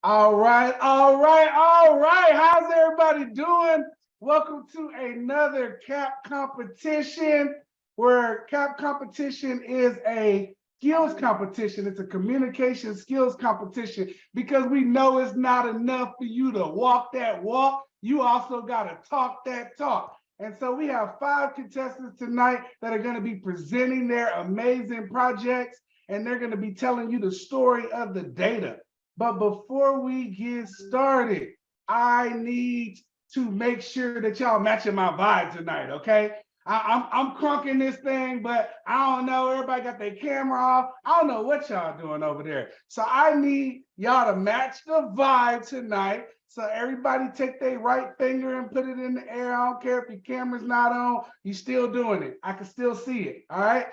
All right, all right, all right. How's everybody doing? Welcome to another CAP competition, where CAP competition is a skills competition. It's a communication skills competition because we know it's not enough for you to walk that walk. You also got to talk that talk. And so we have 5 contestants tonight that are going to be presenting their amazing projects, and they're going to be telling you the story of the data. But before we get started, I need to make sure that y'all matching my vibe tonight, okay? I'm crunking this thing, but I don't know. Everybody got their camera off. I don't know what y'all doing over there. So I need y'all to match the vibe tonight. So everybody take their right finger and put it in the air. I don't care if your camera's not on. You still doing it. I can still see it, all right?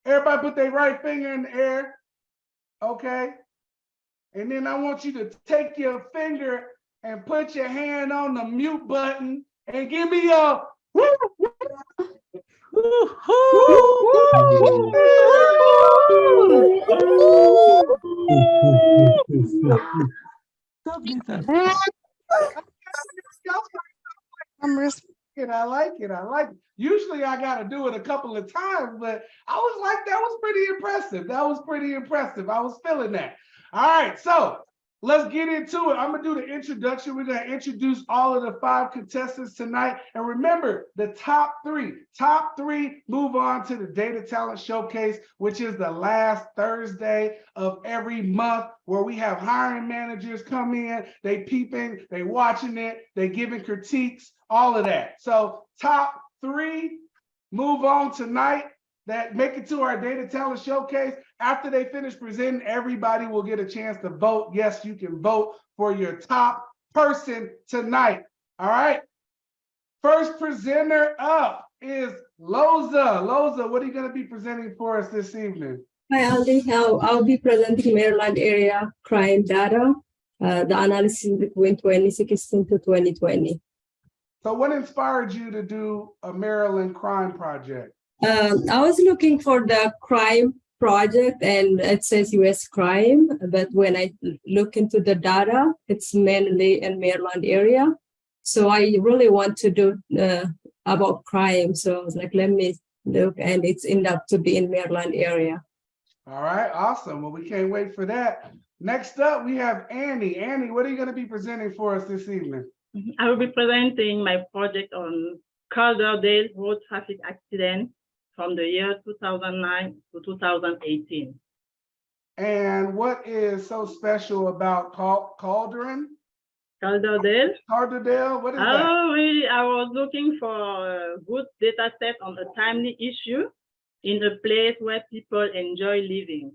Everybody put their right finger in the air, okay? And then I want you to take your finger and put your hand on the mute button and give me a woo, woo, woo, I like it. I like it. Usually I got to do it a couple of times, but I was like, that was pretty impressive. That was pretty impressive. I was feeling that. All right, so let's get into it. I'm going to do the introduction. We're going to introduce all of the 5 contestants tonight. And remember, the top three move on to the Data Talent Showcase, which is the last Thursday of every month, where we have hiring managers come in, they peeping, they watching it, they giving critiques, all of that. So top 3 move on tonight that make it to our Data Talent Showcase. After they finish presenting, everybody will get a chance to vote. Yes, you can vote for your top person tonight. All right. First presenter up is Loza. Loza, what are you going to be presenting for us this evening? Hi, Aldi. I'll be presenting Maryland area crime data, the analysis between 2016 to 2020. So what inspired you to do a Maryland crime project? I was looking for the crime project and it says US crime, but when I look into the data, it's mainly in Maryland area. So I really want to do about crime. So I was like, let me look, and it's ended up to be in Maryland area. All right, awesome. Well, we can't wait for that. Next up, we have Annie. Annie, what are you going to be presenting for us this evening? I will be presenting my project on Colaberry road traffic accident from the year 2009 to 2018. And what is so special about Colaberry? Colaberry? Colaberry, what is that? Oh, really? I was looking for a good data set on a timely issue in a place where people enjoy living.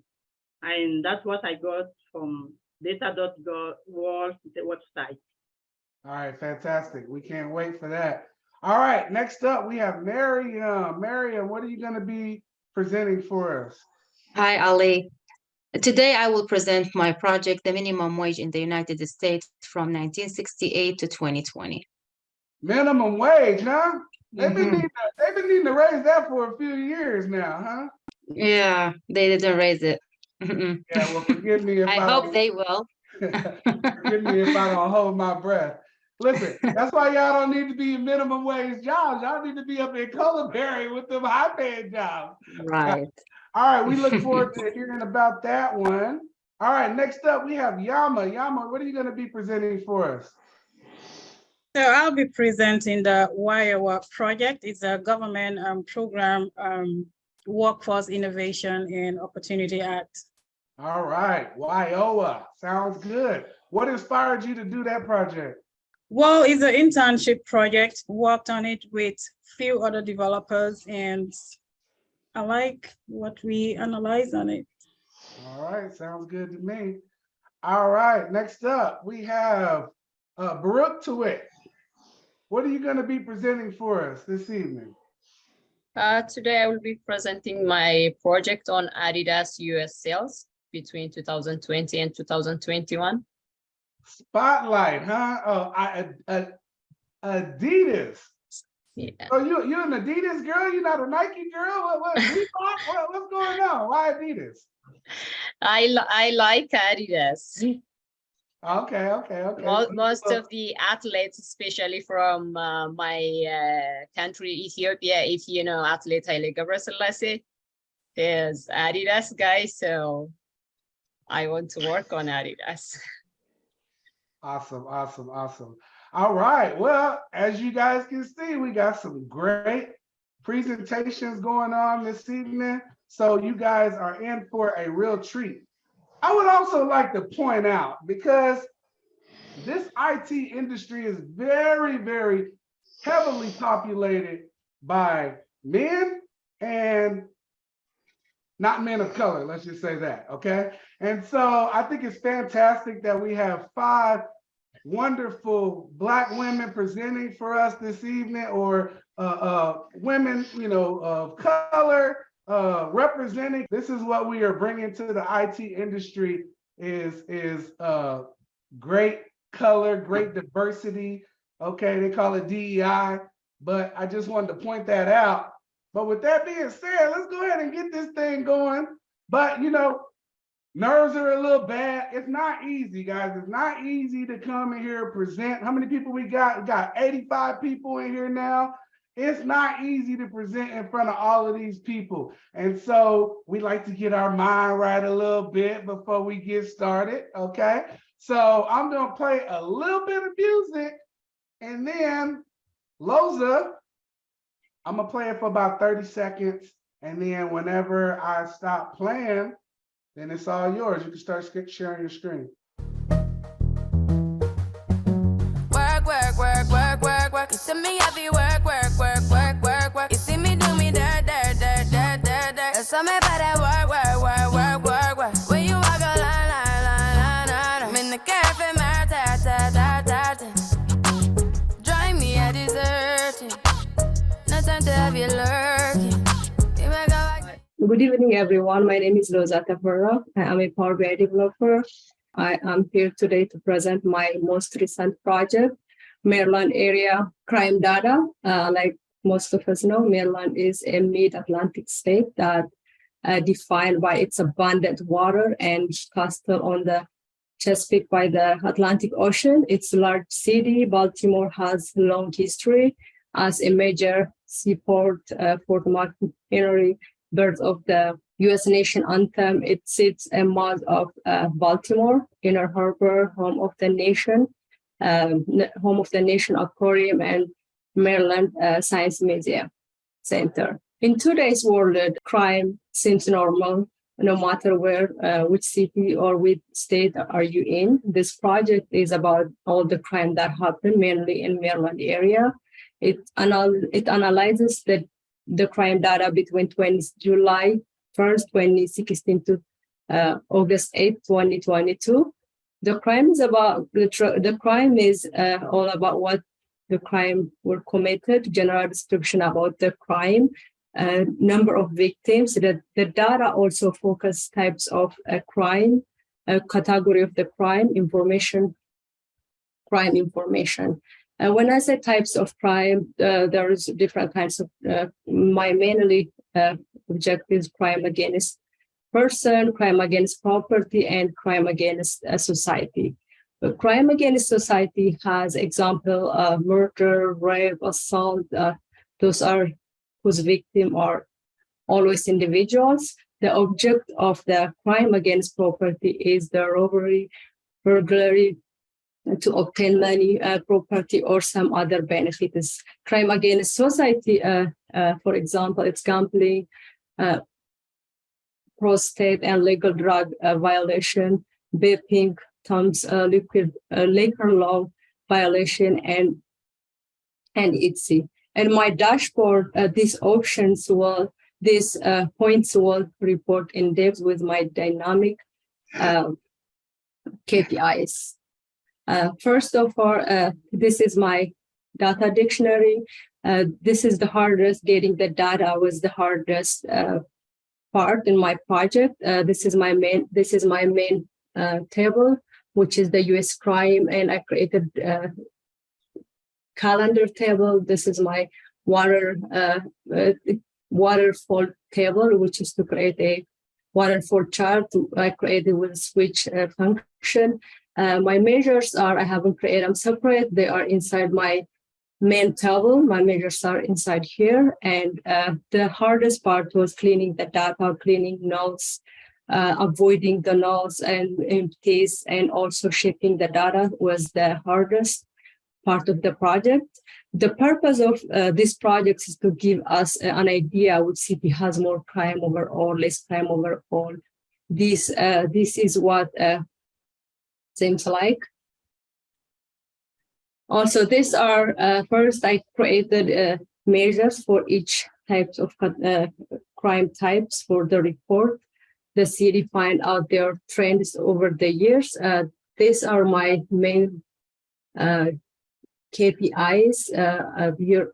And that's what I got from data.gov website. All right, fantastic. We can't wait for that. All right, next up, we have Miriam. Miriam, what are you going to be presenting for us? Hi, Ali. Today, I will present my project, the minimum wage in the United States from 1968 to 2020. Minimum wage, huh? They've been needing to raise that for a few years now, huh? Yeah, they didn't raise it. Yeah, well, forgive me if I hope they will. Forgive me if I don't hold my breath. Listen, that's why y'all don't need to be in minimum wage jobs. Y'all need to be up in Colaberry with them high-paying jobs. Right. All right, we look forward to hearing about that one. All right, next up, we have Yama. Yama, what are you going to be presenting for us? So I'll be presenting the WireWork project. It's a government program, Workforce Innovation and Opportunity Act. All right, WIOA, sounds good. What inspired you to do that project? Well, it's an internship project, worked on it with few other developers, and I like what we analyze on it. All right, sounds good to me. All right, next up, we have Brooke Tewitt. What are you going to be presenting for us this evening? Today, I will be presenting my project on Adidas US sales between 2020 and 2021. Spotlight, huh? Oh, Adidas. Yeah. So you're an Adidas girl? You're not a Nike girl? What's going on? Why Adidas? I like Adidas. Okay. Most of the athletes, especially from my country, Ethiopia, if you know athlete Haile Gebrselassie, is Adidas guy, so I want to work on Adidas. Awesome. All right. Well, as you guys can see, we got some great presentations going on this evening. So you guys are in for a real treat. I would also like to point out, because this IT industry is very, very heavily populated by men and not men of color, let's just say that, okay? And so I think it's fantastic that we have 5 wonderful Black women presenting for us this evening, or women, you know, of color representing. This is what we are bringing to the IT industry is great color, great diversity. Okay, they call it DEI, but I just wanted to point that out. But with that being said, let's go ahead and get this thing going. But you know, nerves are a little bad. It's not easy, guys. It's not easy to come in here and present. How many people we got? We got 85 people in here now. It's not easy to present in front of all of these people. And so we like to get our mind right a little bit before we get started, okay? So I'm gonna play a little bit of music, and then Loza, I'm gonna play it for about 30 seconds. And then whenever I stop playing, then it's all yours. You can start sharing your screen. Work. You see me heavy work. You see me do me dirt. So me better work. When you walk a line. I'm in the cafe, drive me a dessert. No time to have you lurking. Good evening, everyone. My name is Loza Tafara. I am a Power BI developer. I am here today to present my most recent project, Maryland area crime data. Like most of us know, Maryland is a mid-Atlantic state that defined by its abundant water and coastal on the Chesapeake by the Atlantic Ocean. Its large city, Baltimore, has long history as a major seaport for the McHenry birth of the U.S. nation anthem. It sits a mouth of Baltimore, Inner Harbor, home of the nation aquarium, and Maryland Science Museum Center. In today's world, crime seems normal, no matter where, which city or which state are you in. This project is about all the crime that happened mainly in Maryland area. It analyzes the crime data between July 1st, 2016 to August 8th, 2022. The crime is all about what the crime were committed, general description about the crime, number of victims. The data also focus types of crime, category of the crime information. When I say types of crime, there is different kinds of, my mainly objectives: crime against person, crime against property, and crime against society. But crime against society has example murder, rape, assault. Those are whose victims are always individuals. The object of the crime against property is the robbery, burglary, to obtain money, property, or some other benefits. Crime against society, for example, it's gambling, prostate and legal drug violation, vaping, liquor law violation, and etc. And my dashboard, these points will report in depth with my dynamic KPIs. First of all, this is my data dictionary. This is the hardest. Getting the data was the hardest part in my project. This is my main table, which is the U.S. crime, and I created a calendar table. This is my waterfall table, which is to create a waterfall chart. I created with switch function. My measures are, I haven't created them separate. They are inside my main table. My measures are inside here. And the hardest part was cleaning the data, cleaning nodes, avoiding the nodes and empties, and also shipping the data was the hardest part of the project. The purpose of this project is to give us an idea which city has more crime overall, less crime overall. This is what seems like. Also, these are, first I created measures for each types of crime types for the report. The city find out their trends over the years. These are my main KPIs of your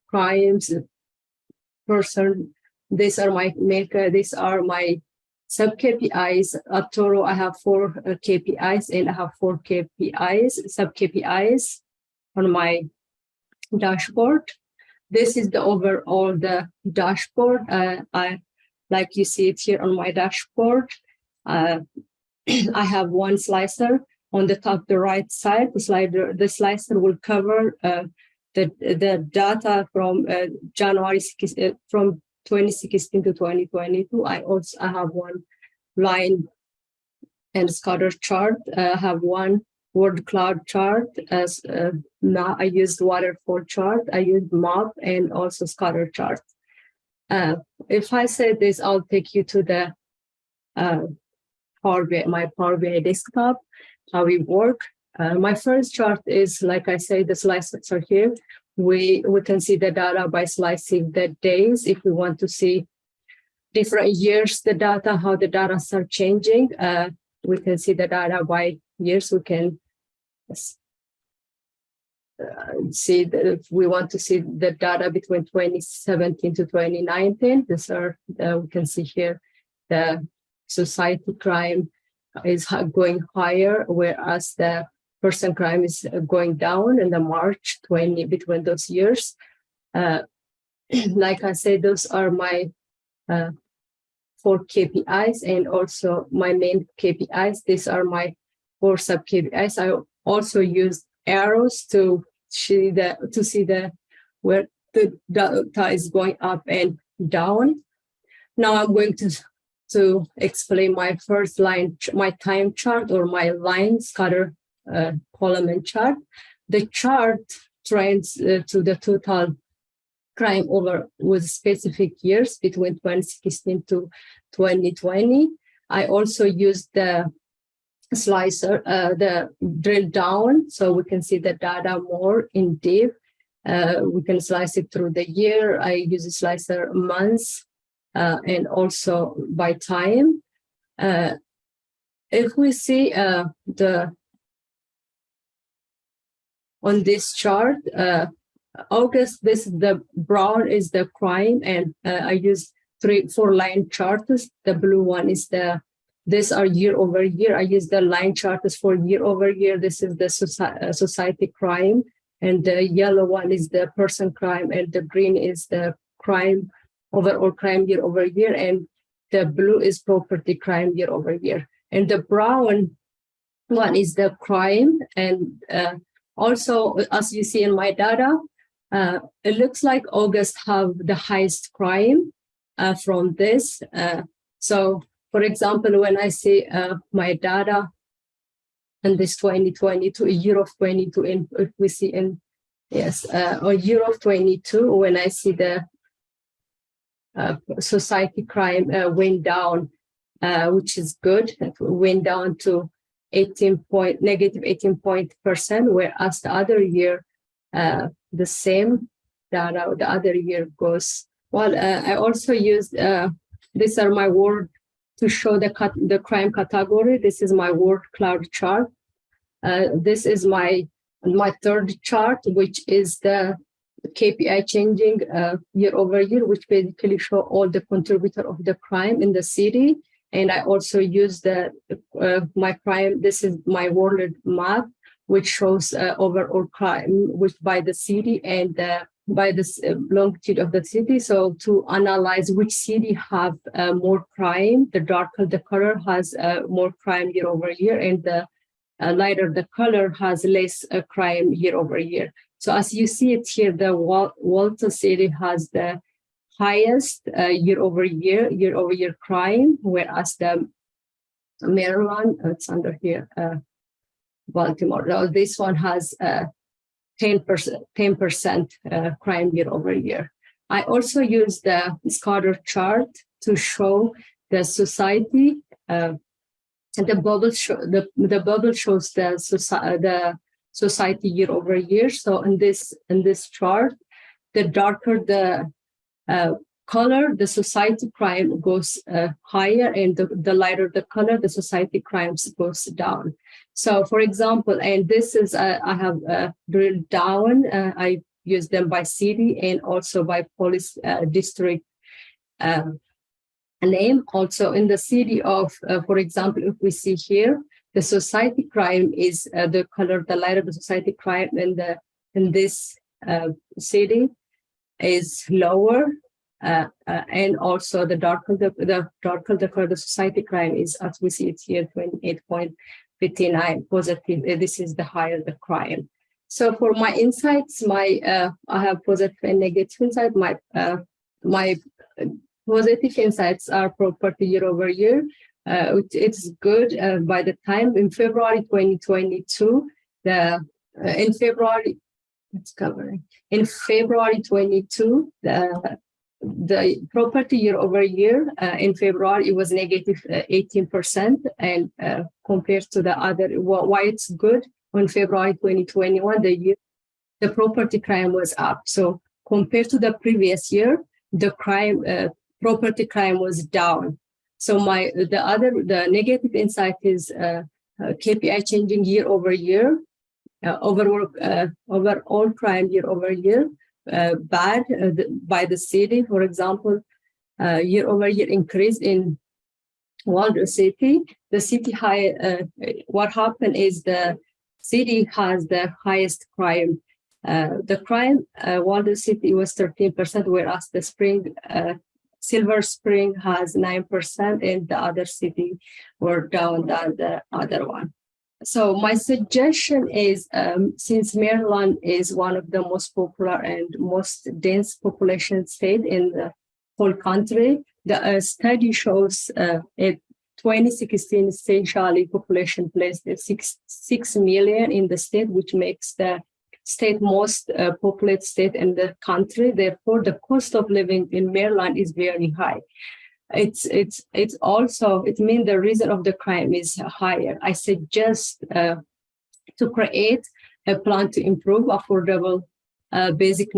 crimes, person. These are my sub KPIs. At Toro, I have 4 KPIs, and I have 4 KPIs, sub KPIs on my dashboard. This is the overall the dashboard. I like you see it here on my dashboard. I have one slicer on the top, the right side. The slicer will cover the data from January from 2016 to 2022. I have one line and scatter chart. I have one word cloud chart. As now I used waterfall chart. I used map and also scatter chart. If I say this, I'll take you to the my Power BI desktop, how we work. My first chart is, like I say, the slices are here. We can see the data by slicing the days. If we want to see different years, the data, how the data are changing, we can see the data by years. We can see that if we want to see the data between 2017 to 2019, these are we can see here the society crime is going higher, whereas the person crime is going down in the March 20 between those years. Like I said, those are my 4 KPIs and also my main KPIs. These are my 4 sub KPIs. I also use arrows to see where the data is going up and down. Now I'm going to explain my first line, my time chart or my line scatter column and chart. The chart trends to the total crime over with specific years between 2016 to 2020. I also used the slicer, the drill down, so we can see the data more in depth. We can slice it through the year. I use a slicer months and also by time. If we see on this chart, August, this is the brown is the crime, and I use 4 line charts. The blue one is these are year over year. I use the line charts for year over year. This is the society crime, and the yellow one is the person crime, and the green is the crime, overall crime year over year, and the blue is property crime year over year. And the brown one is the crime, and also, as you see in my data, it looks like August have the highest crime from this. So, for example, when I see my data in this 2022, a year of 22, and if we see in, a year of 22, when I see the society crime went down, which is good, it went down to negative 18%, whereas the other year, the same data, the other year goes. Well, I also used, these are my word to show the crime category. This is my word cloud chart. This is my third chart, which is the KPI changing year over year, which basically show all the contributor of the crime in the city. And I also use my crime. This is my world map, which shows overall crime, which by the city and by the longitude of the city. So to analyze which city have more crime, the darker the color has more crime year over year, and the lighter the color has less crime year over year. So as you see it here, the Walton City has the highest year over year crime, whereas the Maryland, it's under here, Baltimore. This one has 10% crime year over year. I also use the scatter chart to show the society. The bubble shows the society year over year. So in this chart, the darker the color, the society crime goes higher, and the lighter the color, the society crimes goes down. So, for example, and this is I have drilled down. I use them by city and also by police district name. Also, in the city of, for example, if we see here, the society crime is the color, the lighter the society crime in this city is lower. And also the darker the color, the society crime is, as we see it here, 28.59 positive. This is the higher the crime. So for my insights, I have positive and negative insight. My positive insights are property year over year. It's good. By the time in February 2022, in February 22, the property year over year in February, it was negative 18%, and compared to the other, why it's good, on February 2021, the property crime was up. So compared to the previous year, the property crime was down. So the negative insight is KPI changing year over year, overall crime year over year. Bad by the city, for example, year over year increase in Waldo City. The city what happened is the city has the highest crime. The crime Waldo City was 13%, whereas the Silver Spring has 9%, and the other city were down than the other one. So my suggestion is, since Maryland is one of the most popular and most dense population state in the whole country, the study shows in 2016 essentially population placed at 6 million in the state, which makes the state most populated state in the country. Therefore, the cost of living in Maryland is very high. It's also, it means the reason of the crime is higher. I suggest to create a plan to improve affordable basic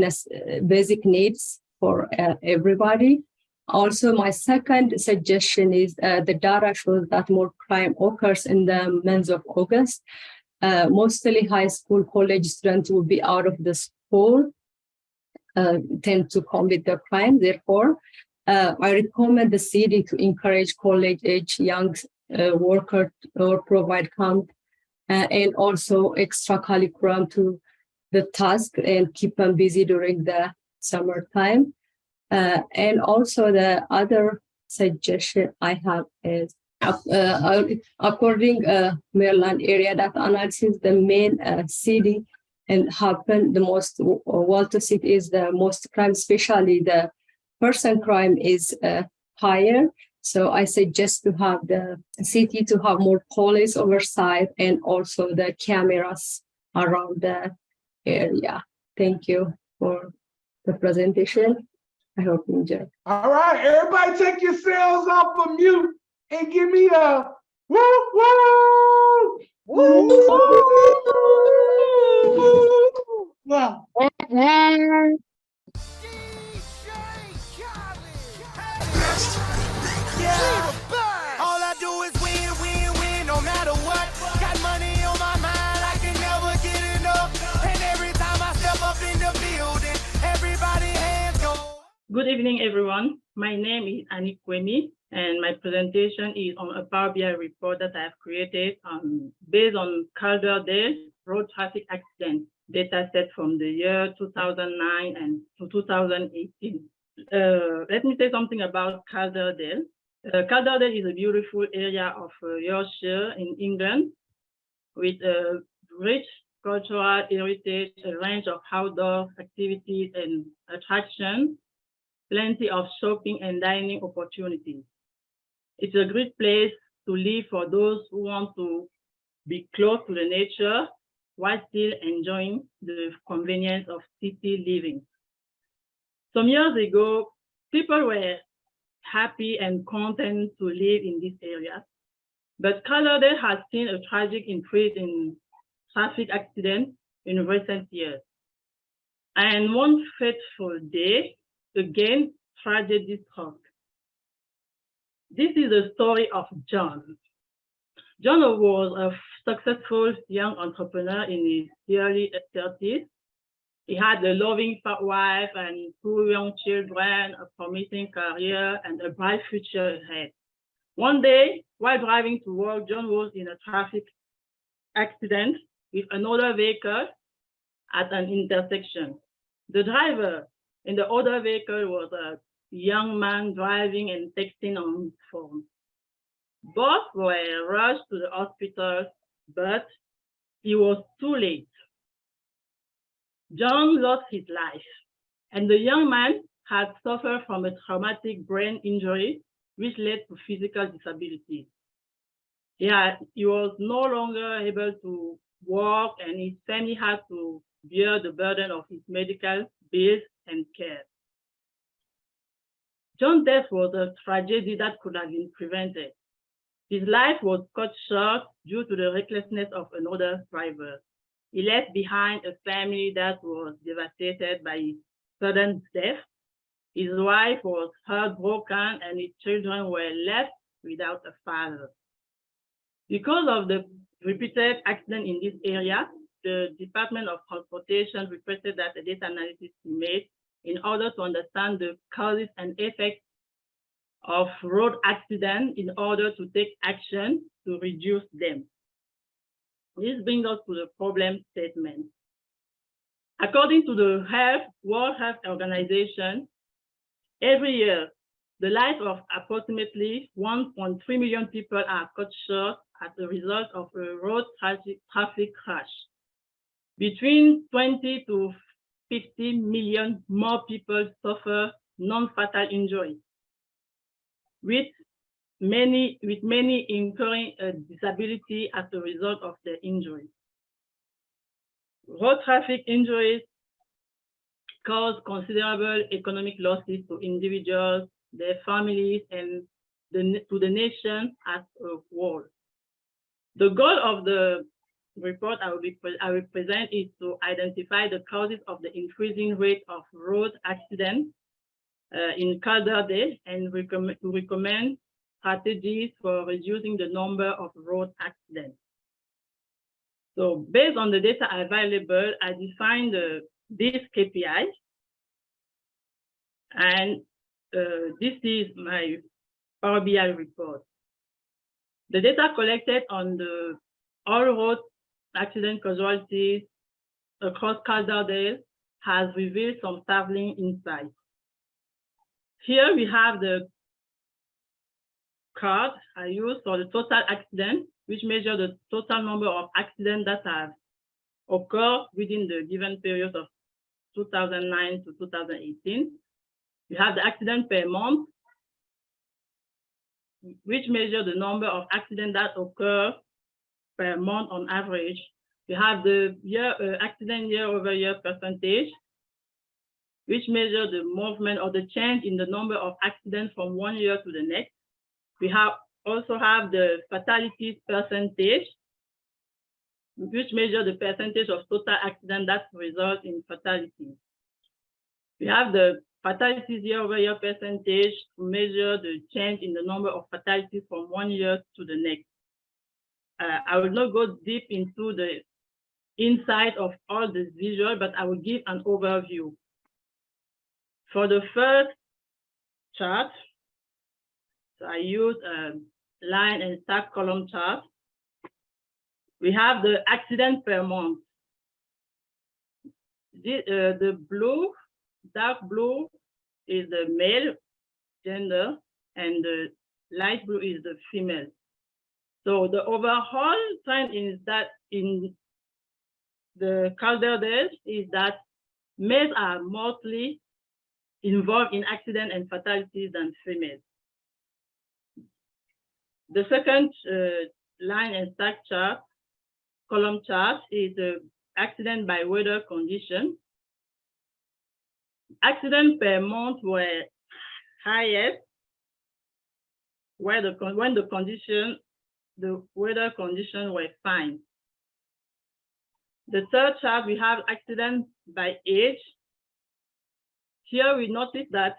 needs for everybody. Also, my second suggestion is the data shows that more crime occurs in the month of August. Mostly high school, college students will be out of the school, tend to commit the crime. Therefore, I recommend the city to encourage college-age young workers or provide camp and also extra curriculum to the task and keep them busy during the summertime. And also the other suggestion I have is, according Maryland area data analysis, the main city and happen the most, Walton City is the most crime, especially the person crime is higher. So I suggest to have the city to have more police oversight and also the cameras around the area. Thank you for the presentation. I hope you enjoy. All right, everybody take yourselves off of mute and give me a woo woo woo woo. Wow. All I do is win, win, win, no matter what. Got money on my mind, I can never get enough. And every time I step up in the building, everybody hands go. Good evening, everyone. My name is Annie Kwemi, and my presentation is on a Power BI report that I have created based on Colaberry road traffic accident data set from the year 2009 and to 2018. Let me say something about Colaberry. Colaberry is a beautiful area of Yorkshire in England. with a rich cultural heritage, a range of outdoor activities and attractions, plenty of shopping and dining opportunities. It's a great place to live for those who want to be close to the nature while still enjoying the convenience of city living. Some years ago, people were happy and content to live in this area, but Colaberry has seen a tragic increase in traffic accidents in recent years. And one fateful day, again, tragedy struck. This is the story of John. John was a successful young entrepreneur in his early 30s. He had a loving wife and 2 young children, a promising career, and a bright future ahead. One day, while driving to work, John was in a traffic accident with another vehicle at an intersection. The driver in the other vehicle was a young man driving and texting on his phone. Both were rushed to the hospital, but he was too late. John lost his life, and the young man had suffered from a traumatic brain injury, which led to physical disability. He was no longer able to work, and his family had to bear the burden of his medical bills and care. John's death was a tragedy that could have been prevented. His life was cut short due to the recklessness of another driver. He left behind a family that was devastated by his sudden death. His wife was heartbroken and his children were left without a father. Because of the repeated accidents in this area, the Department of Transportation requested that a data analysis be made in order to understand the causes and effects of road accidents in order to take action to reduce them. This brings us to the problem statement. According to the World Health Organization, every year, the lives of approximately 1.3 million people are cut short as a result of a road traffic crash. Between 20 to 50 million more people suffer non-fatal injuries, with many incurring a disability as a result of their injuries. Road traffic injuries cause considerable economic losses to individuals, their families, and to the nation as a whole. The goal of the report I will present is to identify the causes of the increasing rate of road accidents in Colaberry and to recommend strategies for reducing the number of road accidents. So based on the data available, I defined this KPI. And this is my Power BI report. The data collected on all road accident casualties across Colaberry has revealed some startling insights. Here we have the card I use for the total accident, which measure the total number of accidents that have occurred within the given period of 2009 to 2018. We have the accident per month, which measure the number of accidents that occur per month on average. We have the accident year-over-year percentage, which measure the movement or the change in the number of accidents from one year to the next. We also have the fatalities percentage, which measure the percentage of total accidents that result in fatalities. We have the fatalities year-over-year percentage to measure the change in the number of fatalities from one year to the next. I will not go deep into the inside of all this visual, but I will give an overview. For the first chart, so I use a line and stack column chart. We have the accident per month. The blue, dark blue is the male gender, and the light blue is the female. So the overall trend is that in the Colaberry is that males are mostly involved in accident and fatalities than females. The second line and stack chart, column chart, is the accident by weather condition. Accidents per month were highest when the weather conditions were fine. The third chart, we have accidents by age. Here we notice that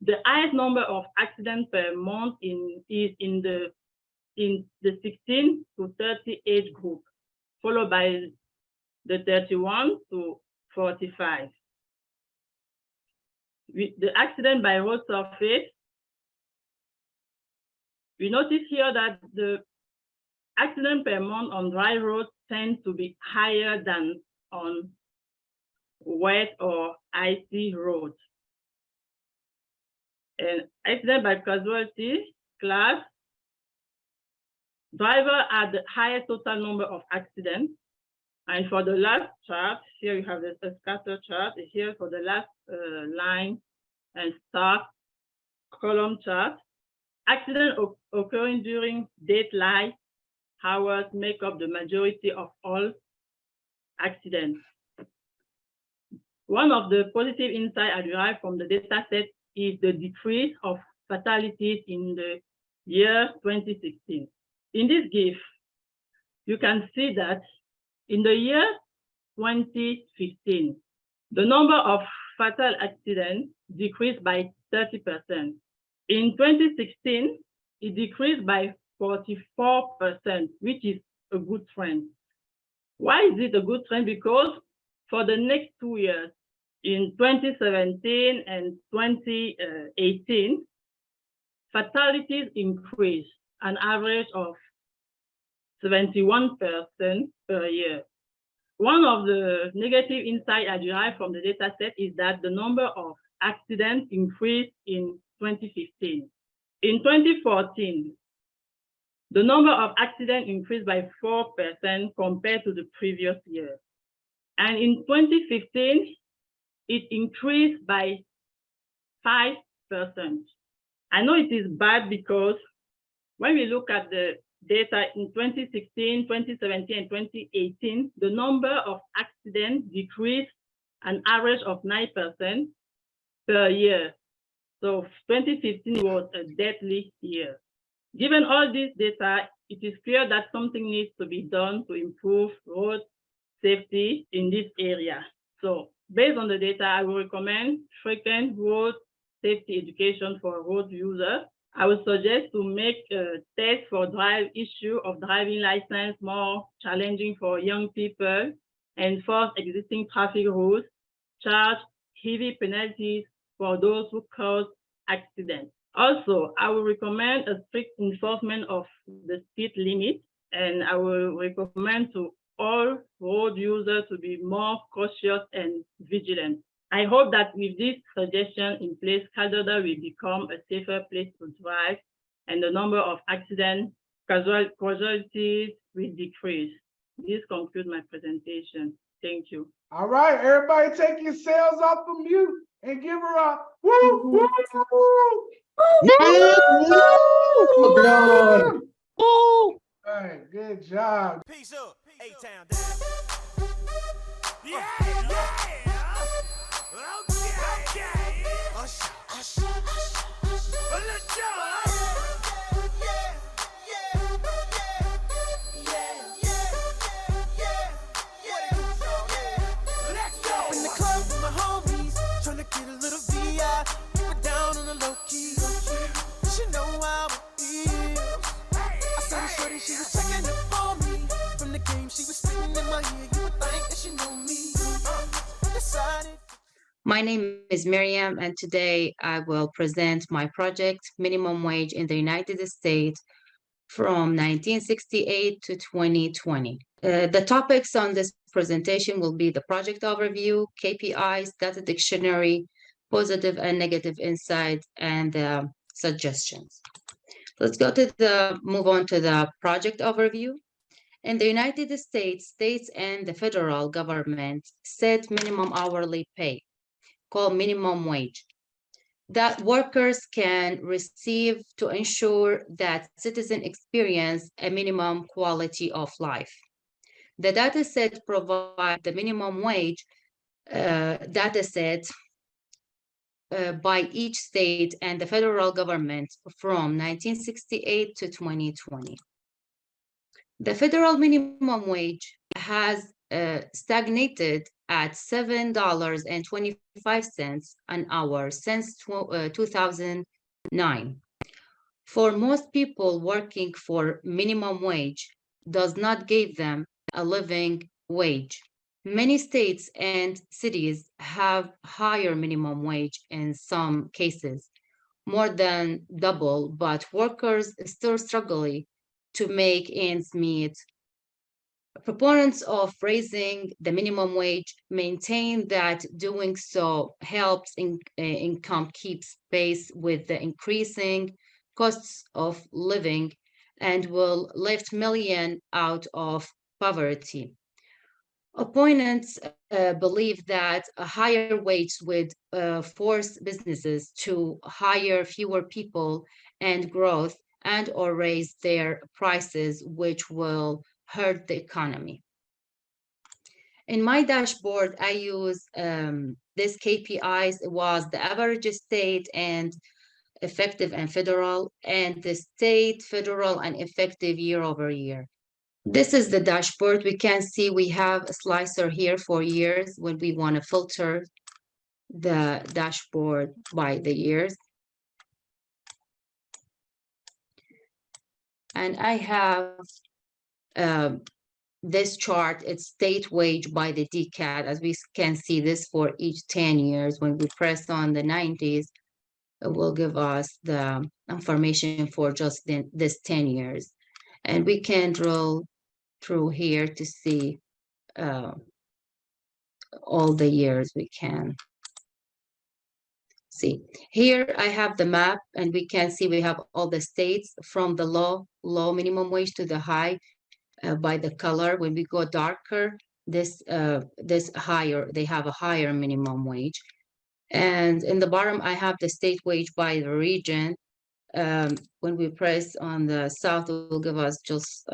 the highest number of accidents per month is in the 16 to 30 age group, followed by the 31 to 45. The accident by road surface, we notice here that the accident per month on dry roads tend to be higher than on wet or icy roads. And accident by casualty class, driver had the highest total number of accidents. And for the last chart, here you have the scatter chart. Here for the last line and start column chart, accidents occurring during daylight hours make up the majority of all accidents. One of the positive insights I derived from the data set is the decrease of fatalities in the year 2016. In this graph, you can see that in the year 2015, the number of fatal accidents decreased by 30%. In 2016, it decreased by 44%, which is a good trend. Why is it a good trend? Because for the next 2 years, in 2017 and 2018, fatalities increased an average of 71% per year. One of the negative insights I derived from the data set is that the number of accidents increased in 2015. In 2014, the number of accidents increased by 4% compared to the previous year. And in 2015, it increased by 5%. I know it is bad because when we look at the data in 2016, 2017, and 2018, the number of accidents decreased an average of 9% per year. So 2015 was a deadly year. Given all this data, it is clear that something needs to be done to improve road safety in this area. So based on the data, I will recommend frequent road safety education for road users. I would suggest to make a test for issue of driving license more challenging for young people, enforce existing traffic rules, charge heavy penalties for those who cause accidents. Also, I will recommend a strict enforcement of the speed limit, and I will recommend to all road users to be more cautious and vigilant. I hope that with this suggestion in place, Colaberry will become a safer place to drive, and the number of accident casualties will decrease. This concludes my presentation. Thank you. All right, everybody take your cells off of mute and give her a woo, woo, woo. All right, good job. Peace up, A-Town down. Yeah, yeah. Okay. Usher. Let's go. Let's go. In the club with my homies, trying to get a little VI. We're down on the low key. She know how it is. I saw the shorty, she was checking up on me. From the game, she was spitting in my ear. You would think that she know me. Decided. My name is Miriam, and today I will present my project, Minimum Wage in the United States from 1968 to 2020. The topics on this presentation will be the project overview, KPIs, data dictionary, positive and negative insights, and suggestions. Let's move on to the project overview. In the United States, states and the federal government set minimum hourly pay, called minimum wage, that workers can receive to ensure that citizens experience a minimum quality of life. The data set provides the minimum wage data set by each state and the federal government from 1968 to 2020. The federal minimum wage has stagnated at $7.25 an hour since 2009. For most people, working for minimum wage does not give them a living wage. Many states and cities have higher minimum wage in some cases, more than double, but workers still struggle to make ends meet. Proponents of raising the minimum wage maintain that doing so helps income keeps pace with the increasing costs of living and will lift millions out of poverty. Opponents believe that a higher wage would force businesses to hire fewer people and growth and or raise their prices, which will hurt the economy. In my dashboard, I use this KPIs. It was the average state and effective and federal, and the state, federal, and effective year over year. This is the dashboard. We can see we have a slicer here for years when we want to filter the dashboard by the years. And I have this chart, it's state wage by the decade. As we can see this for each 10 years. When we press on the 90s, it will give us the information for just this 10 years. And we can drill through here to see all the years we can see. Here I have the map, and we can see we have all the states from the low minimum wage to the high by the color. When we go darker, this higher, they have a higher minimum wage. And in the bottom, I have the state wage by the region. When we press on the south, it will give us just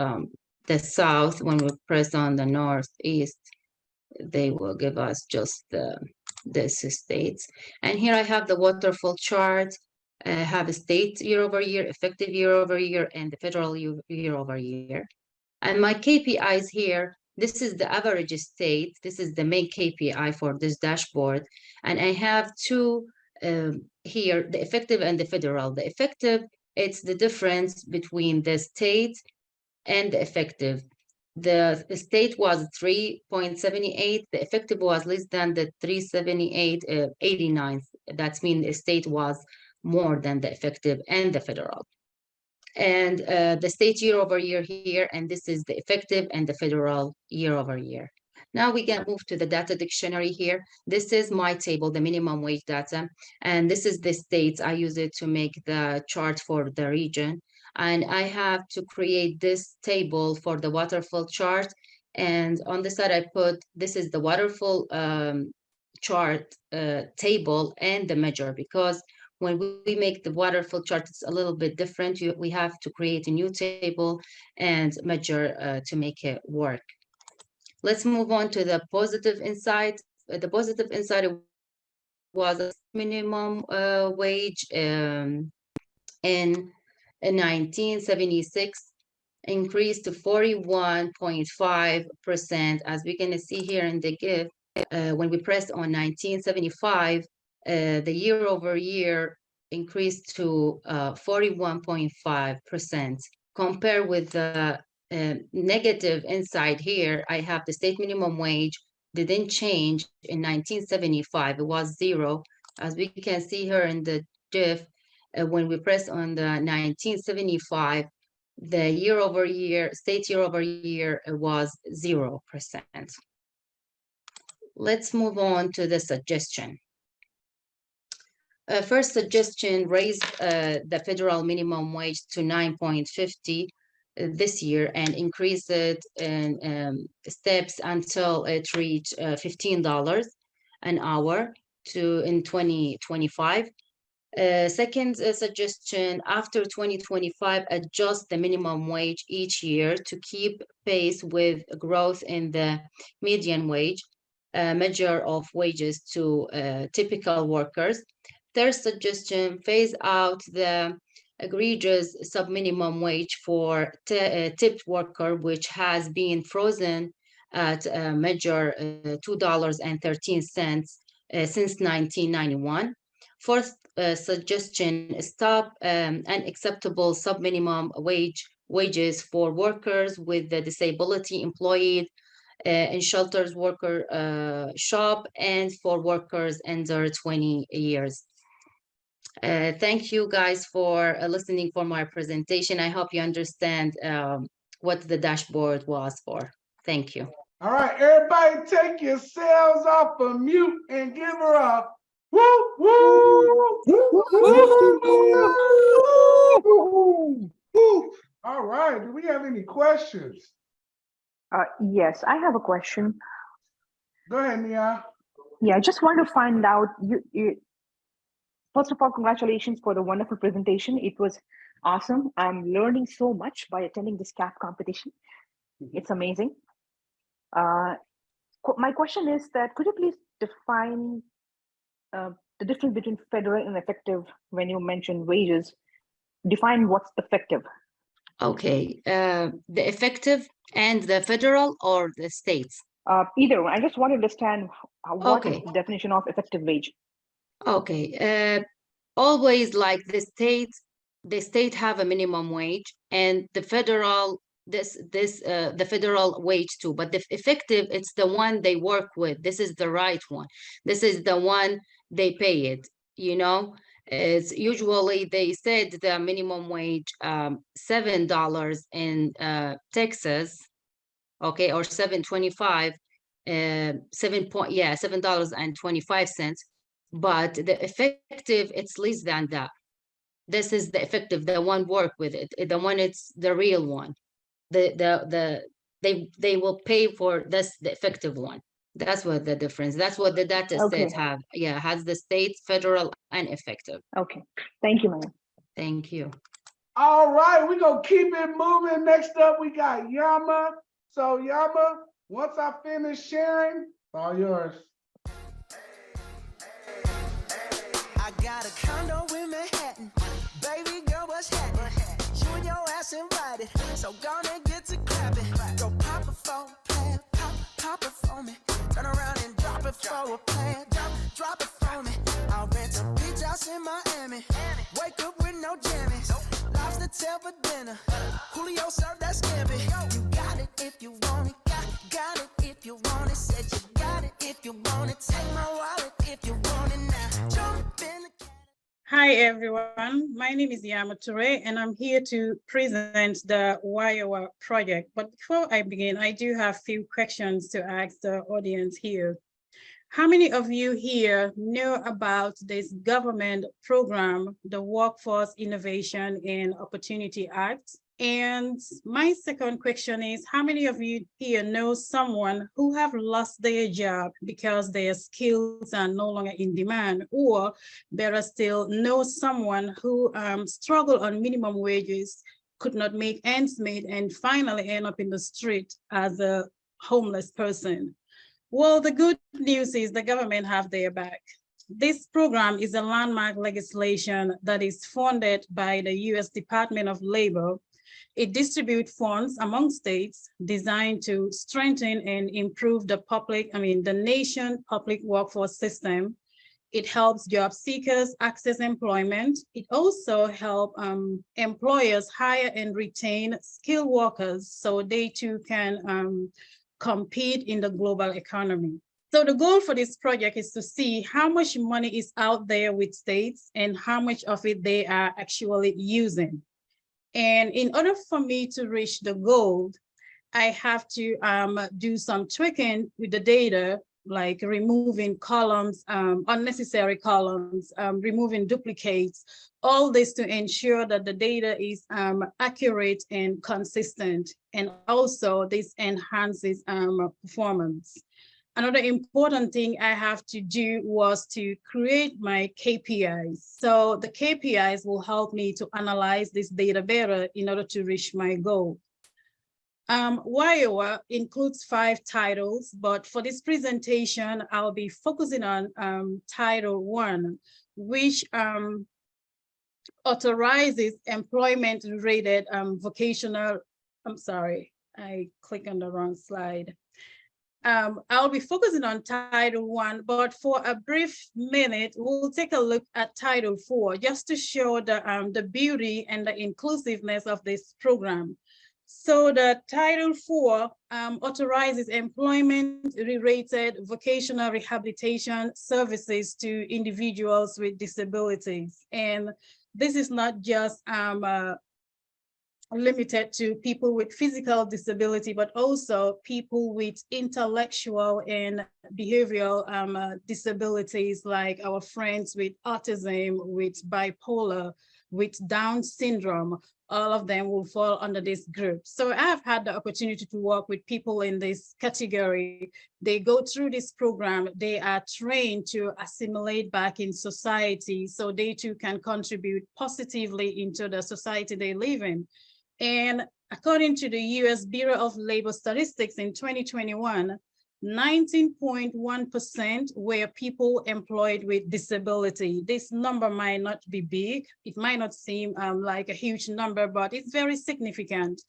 the south. When we press on the northeast, they will give us just this states. And here I have the waterfall chart. I have a state year over year, effective year over year, and the federal year over year. And my KPIs here, this is the average state. This is the main KPI for this dashboard. And I have two here, the effective and the federal. The effective, it's the difference between the state and the effective. The state was 3.78. The effective was less than the 378.89. That means the state was more than the effective and the federal. And the state year over year here, and this is the effective and the federal year over year. Now we can move to the data dictionary here. This is my table, the minimum wage data, and this is the states. I use it to make the chart for the region. And I have to create this table for the waterfall chart. And on the side, I put, this is the waterfall chart table and the measure, because when we make the waterfall chart, it's a little bit different. We have to create a new table and measure to make it work. Let's move on to the positive insight. The positive insight was a minimum wage in 1976, increased to 41.5%. As we're going to see here in the GIF, when we press on 1975, the year over year increased to 41.5%. Compared with the negative inside here, I have the state minimum wage didn't change in 1975. It was zero. As we can see here in the GIF, when we press on the 1975, the year over year, state year over year, was 0%. Let's move on to the suggestion. First suggestion, raise the federal minimum wage to 9.50 this year and increase it in steps until it reach $15 an hour in 2025. Second suggestion, after 2025, adjust the minimum wage each year to keep pace with growth in the median wage, measure of wages to typical workers. Third suggestion, phase out the egregious subminimum wage for tipped worker, which has been frozen at a measure $2.13 since 1991. Fourth suggestion, stop unacceptable subminimum wages for workers with the disability employed in shelters worker shop and for workers under 20 years. Thank you guys for listening for my presentation. I hope you understand what the dashboard was for. Thank you. All right, everybody take yourselves off of mute and give her a woo, woo, woo. All right, do we have any questions? Yes, I have a question. Go ahead, Nia. Yeah, I just want to find out, first of all, congratulations for the wonderful presentation. It was awesome. I'm learning so much by attending this CAP competition. It's amazing. My question is that, could you please define the difference between federal and effective when you mention wages? Define what's effective. Okay, the effective and the federal or the states? Either one. I just want to understand what is the definition of effective wage. Okay, always like the state have a minimum wage, and the federal the federal wage too, but the effective, it's the one they work with. This is the right one. This is the one they pay it, you know. It's usually they said the minimum wage $7 in Texas, okay, or $7.25, $7.25, but the effective, it's less than that. This is the effective, the one work with it, the one, it's the real one. They will pay for this, the effective one. That's what the difference. That's what the data sets have. Yeah, has the state, federal, and effective. Okay, thank you, ma'am. Thank you. All right, we're gonna keep it moving. Next up, we got Yama. So Yama, once I finish sharing, it's all yours. I got a condo in Manhattan. Baby girl, what's happening? You and your ass invited, so gonna get to clapping. Go pop it for a plan, pop it for me. Turn around and drop it for a plan, drop it for me. I'll rent a beach house in Miami. Wake up with no jammies. Lobster tail for dinner. Julio served that scampi. You got it if you want it. Got it if you want it. Said you got it if you want it. Take my wallet if you want it now. Jump in the Hi, everyone. My name is Yama Toure, and I'm here to present the Waiawa project. But before I begin, I do have a few questions to ask the audience here. How many of you here know about this government program, the Workforce Innovation and Opportunity Act? And my second question is, how many of you here know someone who have lost their job because their skills are no longer in demand, or better still, know someone who struggle on minimum wages, could not make ends meet, and finally end up in the street as a homeless person? Well, the good news is the government have their back. This program is a landmark legislation that is funded by the U.S. Department of Labor. It distributes funds among states designed to strengthen and improve the nation public workforce system. It helps job seekers access employment. It also helps employers hire and retain skilled workers so they too can compete in the global economy. So the goal for this project is to see how much money is out there with states and how much of it they are actually using. And in order for me to reach the goal, I have to do some tweaking with the data like removing columns, unnecessary columns, removing duplicates, all this to ensure that the data is accurate and consistent. And also this enhances performance. Another important thing I have to do was to create my KPIs. So the KPIs will help me to analyze this data better in order to reach my goal. WIOA includes 5 titles, but for this presentation, I'll be focusing on Title 1, which authorizes employment-related vocational, I'm sorry, I clicked on the wrong slide. I'll be focusing on Title 1, but for a brief minute, we'll take a look at Title 4, just to show the beauty and the inclusiveness of this program. So the Title 4 authorizes employment-related vocational rehabilitation services to individuals with disabilities. And this is not just limited to people with physical disability, but also people with intellectual and behavioral disabilities, like our friends with autism, with bipolar, with Down syndrome. All of them will fall under this group. So I have had the opportunity to work with people in this category. They go through this program, they are trained to assimilate back in society so they too can contribute positively into the society they live in. And according to the US Bureau of Labor Statistics in 2021, 19.1% were people employed with disability. This number might not be big. It might not seem like a huge number, but it's very significant.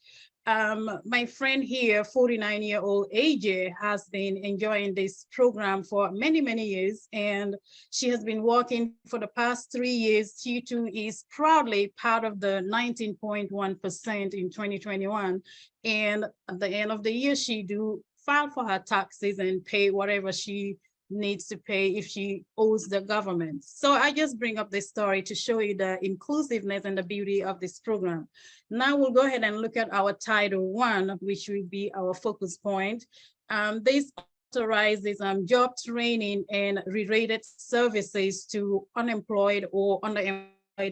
My friend here, 49-year-old AJ, has been enjoying this program for many, many years, and she has been working for the past 3 years. She too is proudly part of the 19.1% in 2021. And at the end of the year, she do file for her taxes and pay whatever she needs to pay if she owes the government. So I just bring up this story to show you the inclusiveness and the beauty of this program. Now we'll go ahead and look at our Title 1, which will be our focus point. This authorizes job training and related services to unemployed or underemployed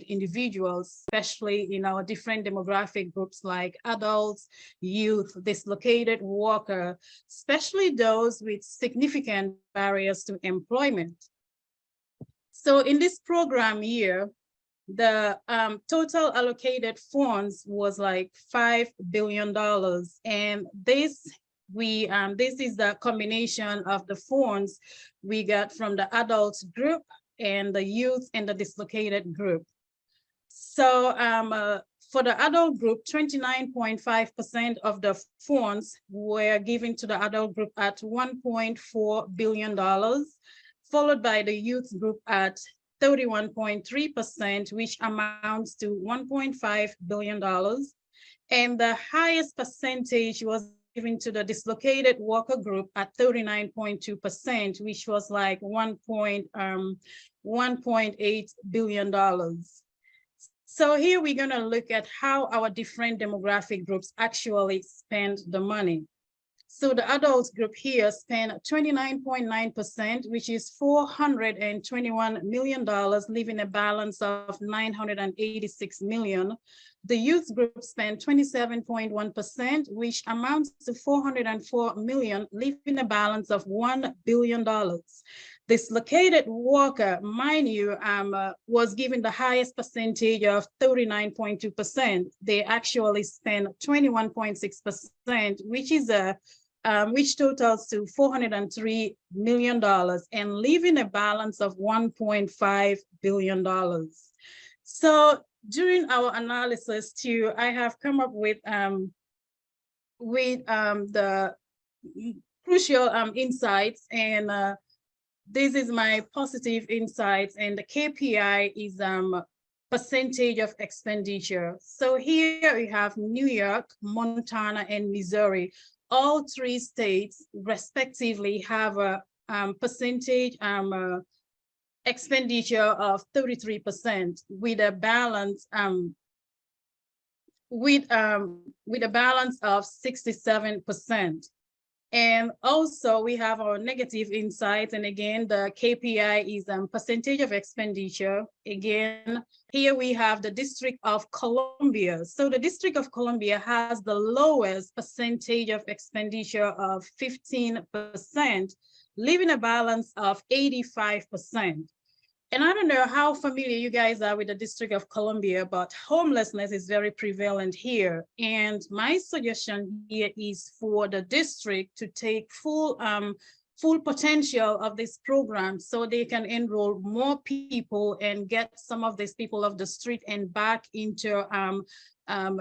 individuals, especially in our different demographic groups like adults, youth, dislocated worker, especially those with significant barriers to employment. So in this program year, the total allocated funds was like $5 billion. And this is the combination of the funds we got from the adults group and the youth and the dislocated group. So for the adult group, 29.5% of the funds were given to the adult group at $1.4 billion, followed by the youth group at 31.3%, which amounts to $1.5 billion. And the highest percentage was given to the dislocated worker group at 39.2%, which was like $1.8 billion. So here we're going to look at how our different demographic groups actually spend the money. So the adults group here spend 29.9%, which is $421 million, leaving a balance of $986 million. The youth group spent 27.1%, which amounts to $404 million, leaving a balance of $1 billion. Dislocated worker, mind you, was given the highest percentage of 39.2%. They actually spent 21.6%, which is which totals to $403 million, and leaving a balance of $1.5 billion. So during our analysis too, I have come up with the crucial insights, and this is my positive insights, and the KPI is percentage of expenditure. So here we have New York, Montana, and Missouri. All 3 states respectively have a percentage expenditure of 33%, with a balance of 67%. And also we have our negative insights. And again, the KPI is percentage of expenditure. Again, here we have the District of Columbia. So the District of Columbia has the lowest percentage of expenditure of 15%, leaving a balance of 85%. And I don't know how familiar you guys are with the District of Columbia, but homelessness is very prevalent here. And my suggestion here is for the district to take full potential of this program so they can enroll more people and get some of these people off the street and back into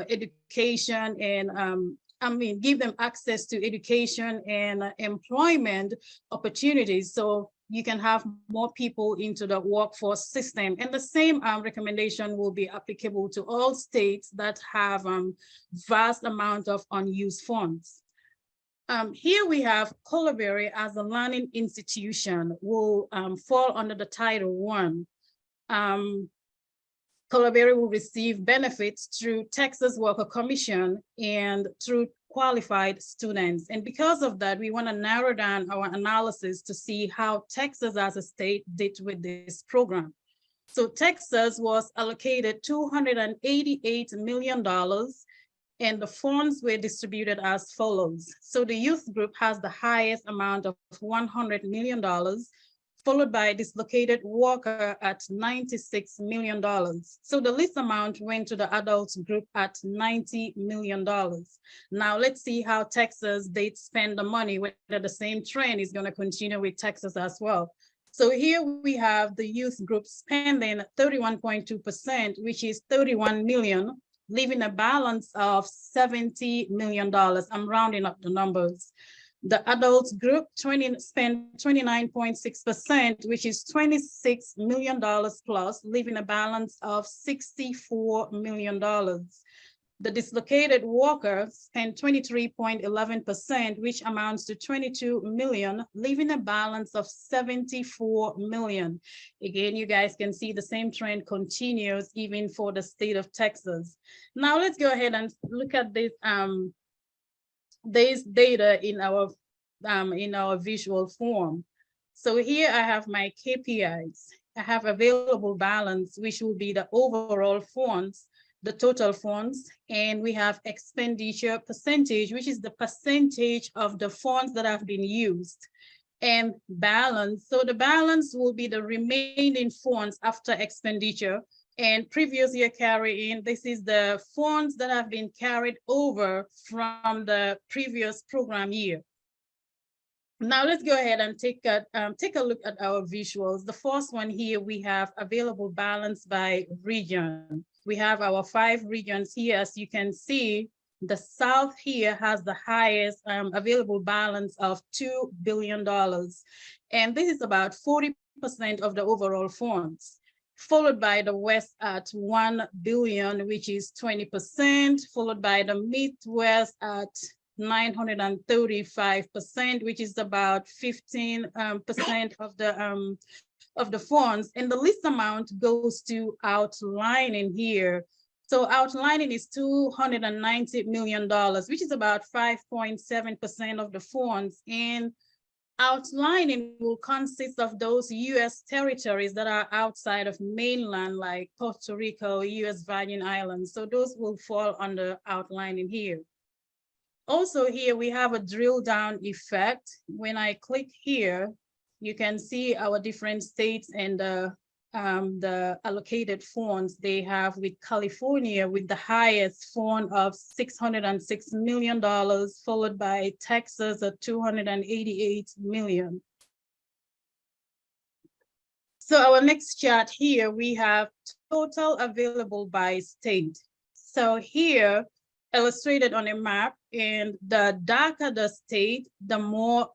education and give them access to education and employment opportunities. So you can have more people into the workforce system. And the same recommendation will be applicable to all states that have vast amount of unused funds. Here we have Colaberry as a learning institution will fall under the Title I. Colaberry will receive benefits through Texas Worker Commission and through qualified students. And because of that, we want to narrow down our analysis to see how Texas as a state did with this program. So Texas was allocated $288 million and the funds were distributed as follows. So the youth group has the highest amount of $100 million, followed by dislocated worker at $96 million. So the least amount went to the adult group at $90 million. Now let's see how Texas they spend the money, whether the same trend is gonna continue with Texas as well. So here we have the youth group spending 31.2%, which is 31 million, leaving a balance of $70 million. I'm rounding up the numbers. The adult group spent 29.6%, which is $26 million plus, leaving a balance of $64 million. The dislocated workers spent 23.11%, which amounts to 22 million, leaving a balance of 74 million. Again, you guys can see the same trend continues even for the state of Texas. Now let's go ahead and look at this data in our visual form. So here I have my KPIs. I have available balance, which will be the overall funds, the total funds, and we have expenditure percentage, which is the percentage of the funds that have been used, and balance. So the balance will be the remaining funds after expenditure. And previous year carry in, this is the funds that have been carried over from the previous program year. Now let's go ahead and take a look at our visuals. The first one here, we have available balance by region. We have our 5 regions here. As you can see, the South here has the highest available balance of $2 billion. And this is about 40% of the overall funds, followed by the West at 1 billion, which is 20%, followed by the Midwest at 935%, which is about 15% of the funds. And the least amount goes to outlining here. So outlining is $290 million, which is about 5.7% of the funds. And outlining will consist of those US territories that are outside of mainland, like Puerto Rico, US Virgin Islands. So those will fall under outlining here. Also here we have a drill down effect. When I click here, you can see our different states and the allocated funds they have, with California with the highest fund of $606 million, followed by Texas at $288 million. So our next chart here, we have total available by state. So here, illustrated on a map, and the darker the state, the more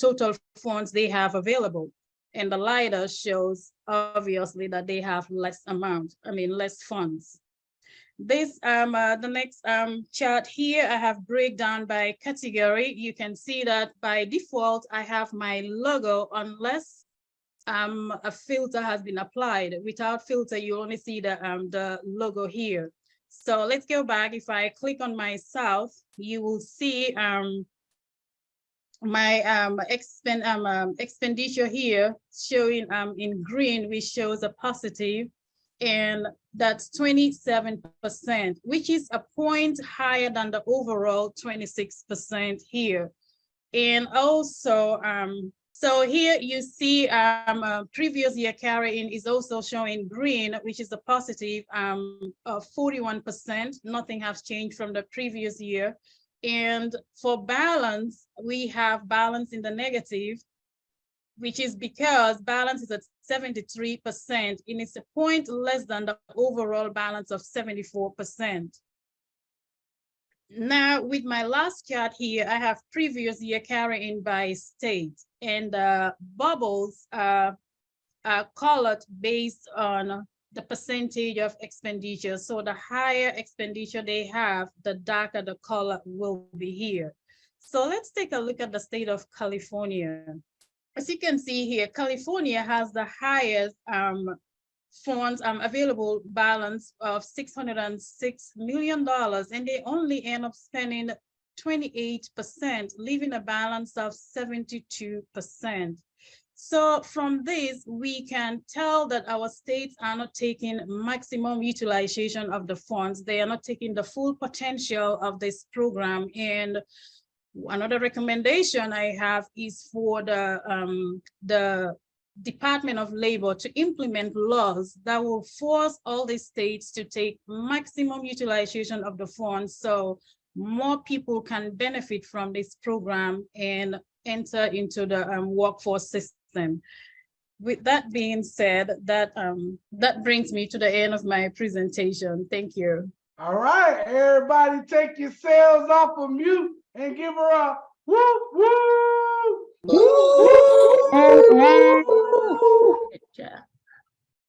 total funds they have available. And the lighter shows obviously that they have less funds. This, the next chart here, I have breakdown by category. You can see that by default, I have my logo unless a filter has been applied. Without filter, you only see the logo here. So let's go back. If I click on my South, you will see my expenditure here showing in green, which shows a positive, and that's 27%, which is a point higher than the overall 26% here. And also, so here you see previous year carry-in is also showing green, which is a positive of 41%. Nothing has changed from the previous year. And for balance, we have balance in the negative, which is because balance is at 73%, and it's a point less than the overall balance of 74%. Now, with my last chart here, I have previous year carry-in by state, and the bubbles are colored based on the percentage of expenditure. So the higher expenditure they have, the darker the color will be here. So let's take a look at the state of California. As you can see here, California has the highest funds available balance of $606 million, and they only end up spending 28%, leaving a balance of 72%. So from this, we can tell that our states are not taking maximum utilization of the funds. They are not taking the full potential of this program. And another recommendation I have is for the Department of Labor to implement laws that will force all the states to take maximum utilization of the funds, so more people can benefit from this program and enter into the workforce system. With that being said, that brings me to the end of my presentation. Thank you. All right, everybody take your cells off of mute and give her a woo woo. Good job.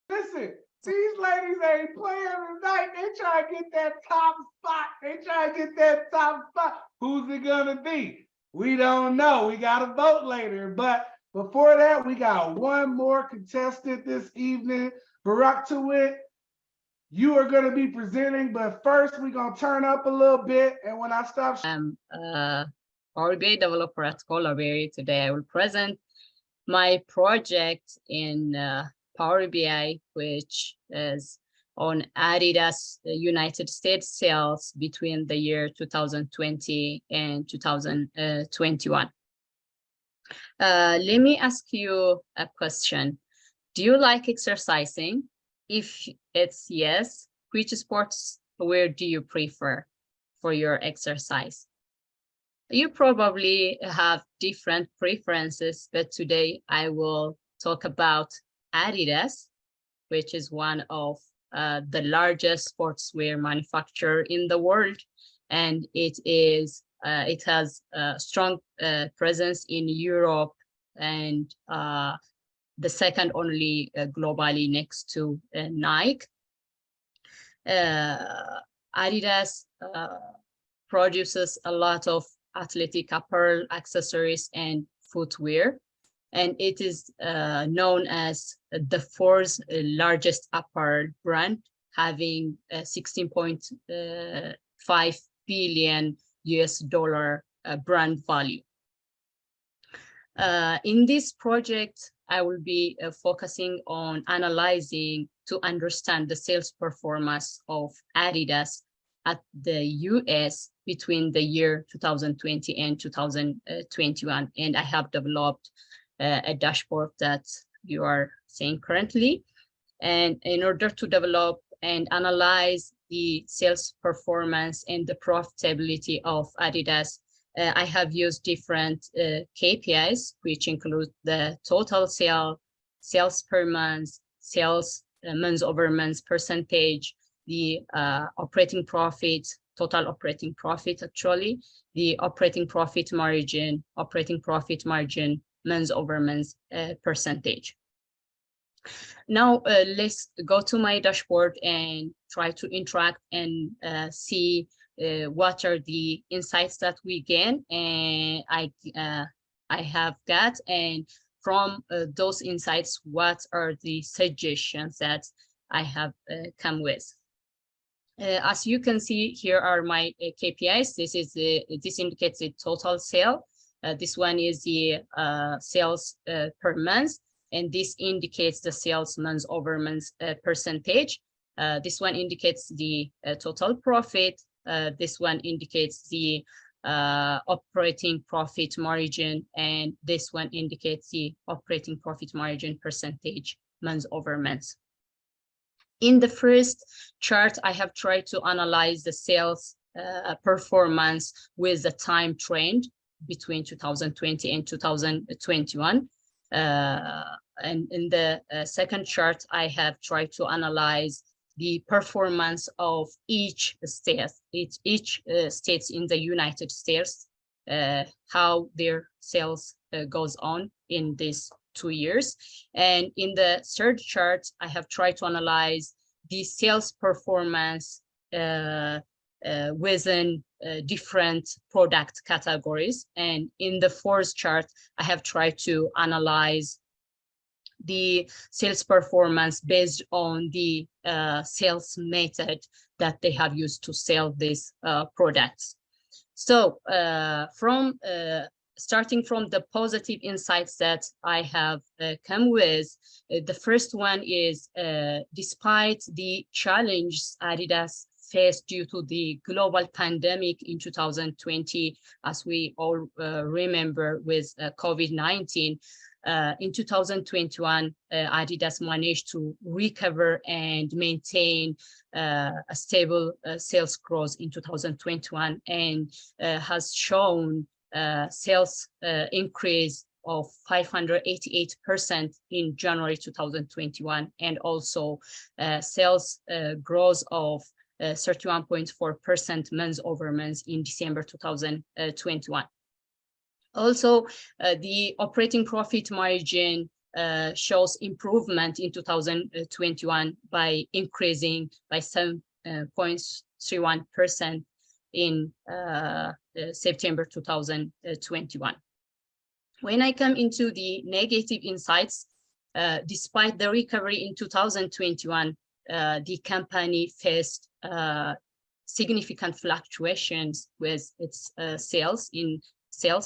Listen, these ladies ain't playing tonight. They try to get that top spot. They try to get that top spot. Who's it gonna be? We don't know. We gotta vote later. But before that, we got one more contestant this evening. Barack Tawit, you are gonna be presenting, but first we're gonna turn up a little bit. And when I stop, I'm Power BI developer at Colaberry. Today I will present my project in Power BI, which is on Adidas United States sales between the year 2020 and 2021. Let me ask you a question. Do you like exercising? If it's yes, which sports where do you prefer for your exercise? You probably have different preferences, but today I will talk about Adidas, which is one of the largest sportswear manufacturer in the world, and it has a strong presence in Europe, and the second only globally next to Nike. Adidas produces a lot of athletic apparel, accessories, and footwear, and it is known as the fourth largest apparel brand, having $16.5 billion brand value. In this project, I will be focusing on analyzing to understand the sales performance of Adidas at the US between the year 2020 and 2021. And I have developed a dashboard that you are seeing currently. And in order to develop and analyze the sales performance and the profitability of Adidas, I have used different KPIs, which include the total sales per month, sales month over month percentage, the operating profit, total operating profit actually, the operating profit margin, month over month percentage. Now let's go to my dashboard and try to interact and see what are the insights that we gain and I have got, and from those insights, what are the suggestions that I have come with. As you can see, here are my KPIs. This indicates the total sale This one is the sales per month, and this indicates the sales month over month percentage. This one indicates the total profit. This one indicates the operating profit margin, and this one indicates the operating profit margin percentage month over month. In the first chart, I have tried to analyze the sales performance with the time trend between 2020 and 2021. And in the second chart, I have tried to analyze the performance of each state in the United States, how their sales goes on in these 2 years. And in the third chart, I have tried to analyze the sales performance within different product categories. And in the fourth chart, I have tried to analyze the sales performance based on the sales method that they have used to sell these products. So starting from the positive insights that I have come with, the first one is, despite the challenges Adidas faced due to the global pandemic in 2020, as we all remember with COVID-19, in 2021, Adidas managed to recover and maintain a stable sales growth in 2021, and has shown sales increase of 588% in January 2021, and also sales growth of 31.4% month over month in December 2021. Also, the operating profit margin shows improvement in 2021 by increasing by 7.31% in September 2021. When I come into the negative insights, despite the recovery in 2021, the company faced significant fluctuations with its sales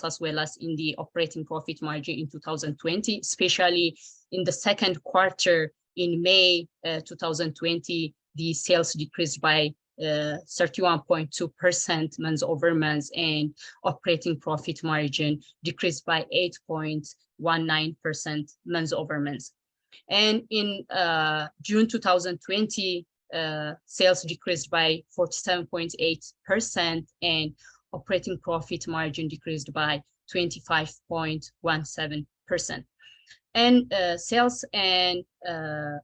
as well as in the operating profit margin in 2020, especially in the second quarter. In May 2020, the sales decreased by 31.2% month over month, and operating profit margin decreased by 8.19% month over month. And in June 2020, sales decreased by 47.8%, and operating profit margin decreased by 25.17%. And sales and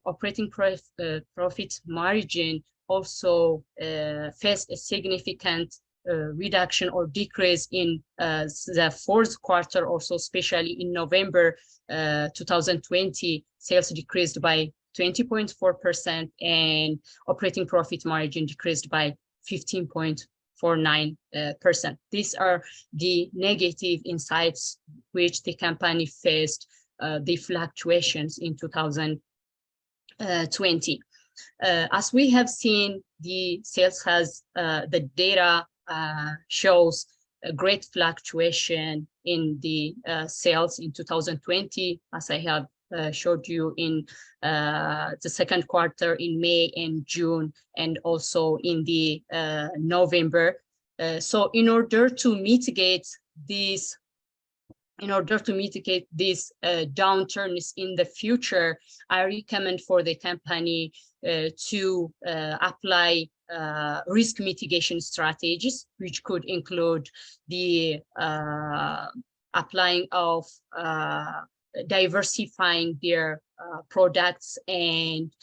operating profit margin also faced a significant reduction or decrease in the fourth quarter, also especially in November 2020, sales decreased by 20.4%, and operating profit margin decreased by 15.49%. These are the negative insights which the company faced the fluctuations in 2020. As we have seen, the sales has the data shows a great fluctuation in the sales in 2020, as I have showed you in the second quarter in May and June, and also in the November. So in order to mitigate these downturns in the future, I recommend for the company to apply risk mitigation strategies, which could include the applying of diversifying their products and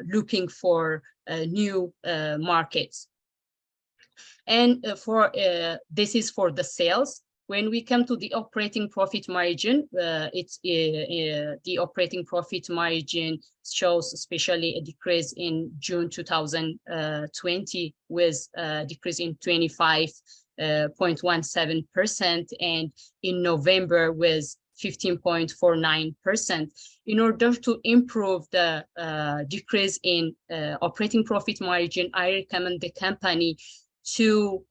looking for new markets. And for this is for the sales. When we come to the operating profit margin, the operating profit margin shows especially a decrease in June 2020 with a decrease in 25.17%, and in November with 15.49%. In order to improve the decrease in operating profit margin, I recommend the company to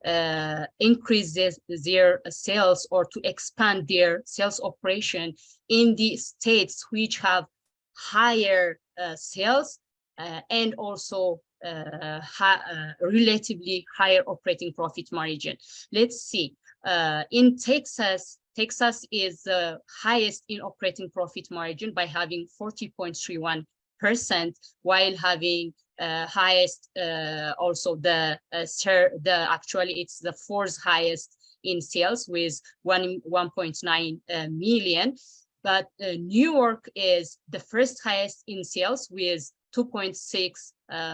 increase their sales or to expand their sales operation in the states which have higher sales and also relatively higher operating profit margin. Let's see. In Texas, Texas is the highest in operating profit margin by having 40.31%, while having highest also actually it's the fourth highest in sales with 1.9 million. But New York is the first highest in sales with 2.6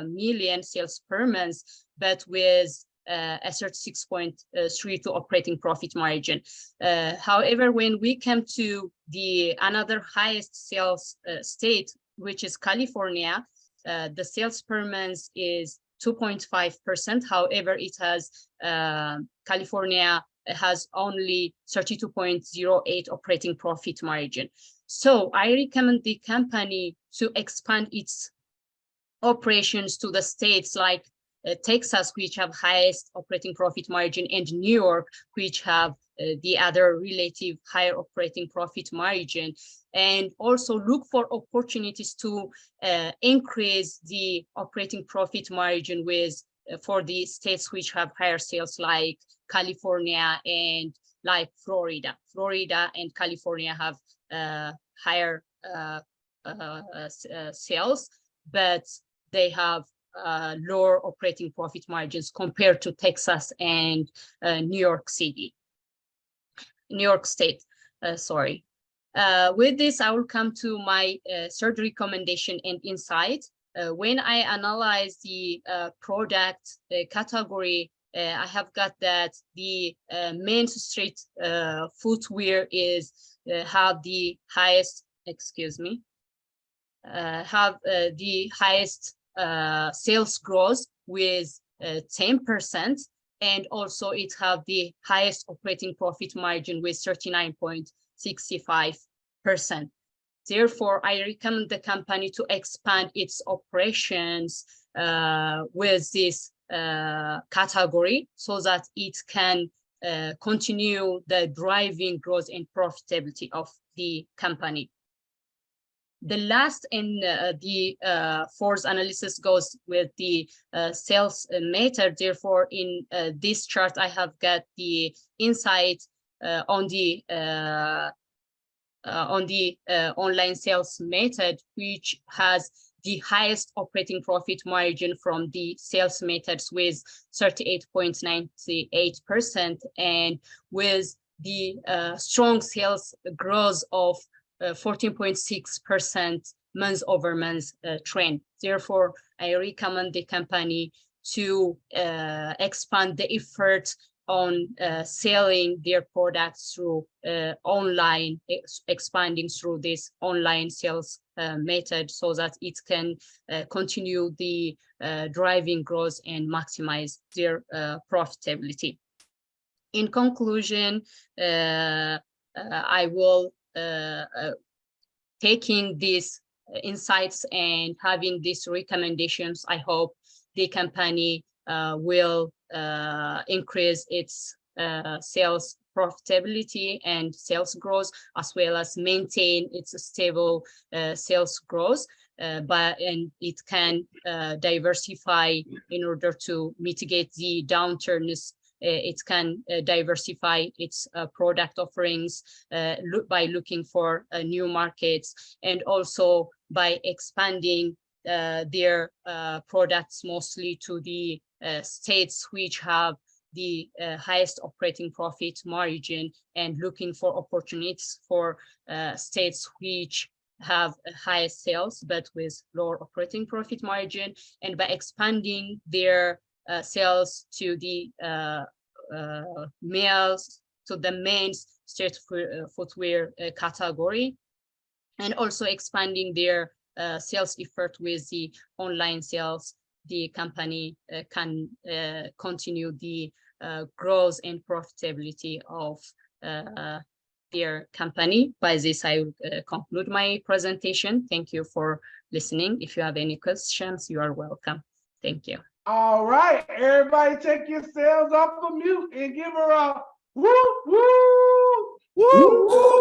million sales per month, but with a 36.32 operating profit margin. However, when we come to the another highest sales state, which is California, the sales per month is 2.5%. However, it has California has only 32.08 operating profit margin. So I recommend the company to expand its operations to the states like Texas, which have highest operating profit margin, and New York, which have the other relative higher operating profit margin, and also look for opportunities to increase the operating profit margin with for the states which have higher sales like California and like Florida. Florida and California have higher sales, but they have lower operating profit margins compared to Texas and New York State. Sorry. With this, I will come to my third recommendation and insight. When I analyze the product category, I have got that the main street footwear is have the highest, have the highest sales growth with 10%, and also it have the highest operating profit margin with 39.65%. Therefore, I recommend the company to expand its operations with this category so that it can continue the driving growth and profitability of the company. The last and the fourth analysis goes with the sales method. Therefore, in this chart, I have got the insight on the online sales method, which has the highest operating profit margin from the sales methods with 38.98%, and with the strong sales growth of 14.6% month-over-month trend. Therefore, I recommend the company to expand the effort on selling their products through online, expanding through this online sales method so that it can continue the driving growth and maximize their profitability. In conclusion, I will taking these insights and having these recommendations, I hope the company will increase its sales profitability and sales growth, as well as maintain its stable sales growth, and it can diversify in order to mitigate the downturns. It can diversify its product offerings by looking for new markets, and also by expanding their products mostly to the states which have the highest operating profit margin, and looking for opportunities for states which have high sales but with lower operating profit margin, and by expanding their sales to the males, to the men's street footwear category, and also expanding their sales effort with the online sales. The company can continue the growth and profitability of their company. By this, I will conclude my presentation. Thank you for listening. If you have any questions, you are welcome. Thank you. All right, everybody take yourselves off of mute and give her a woo, woo, woo.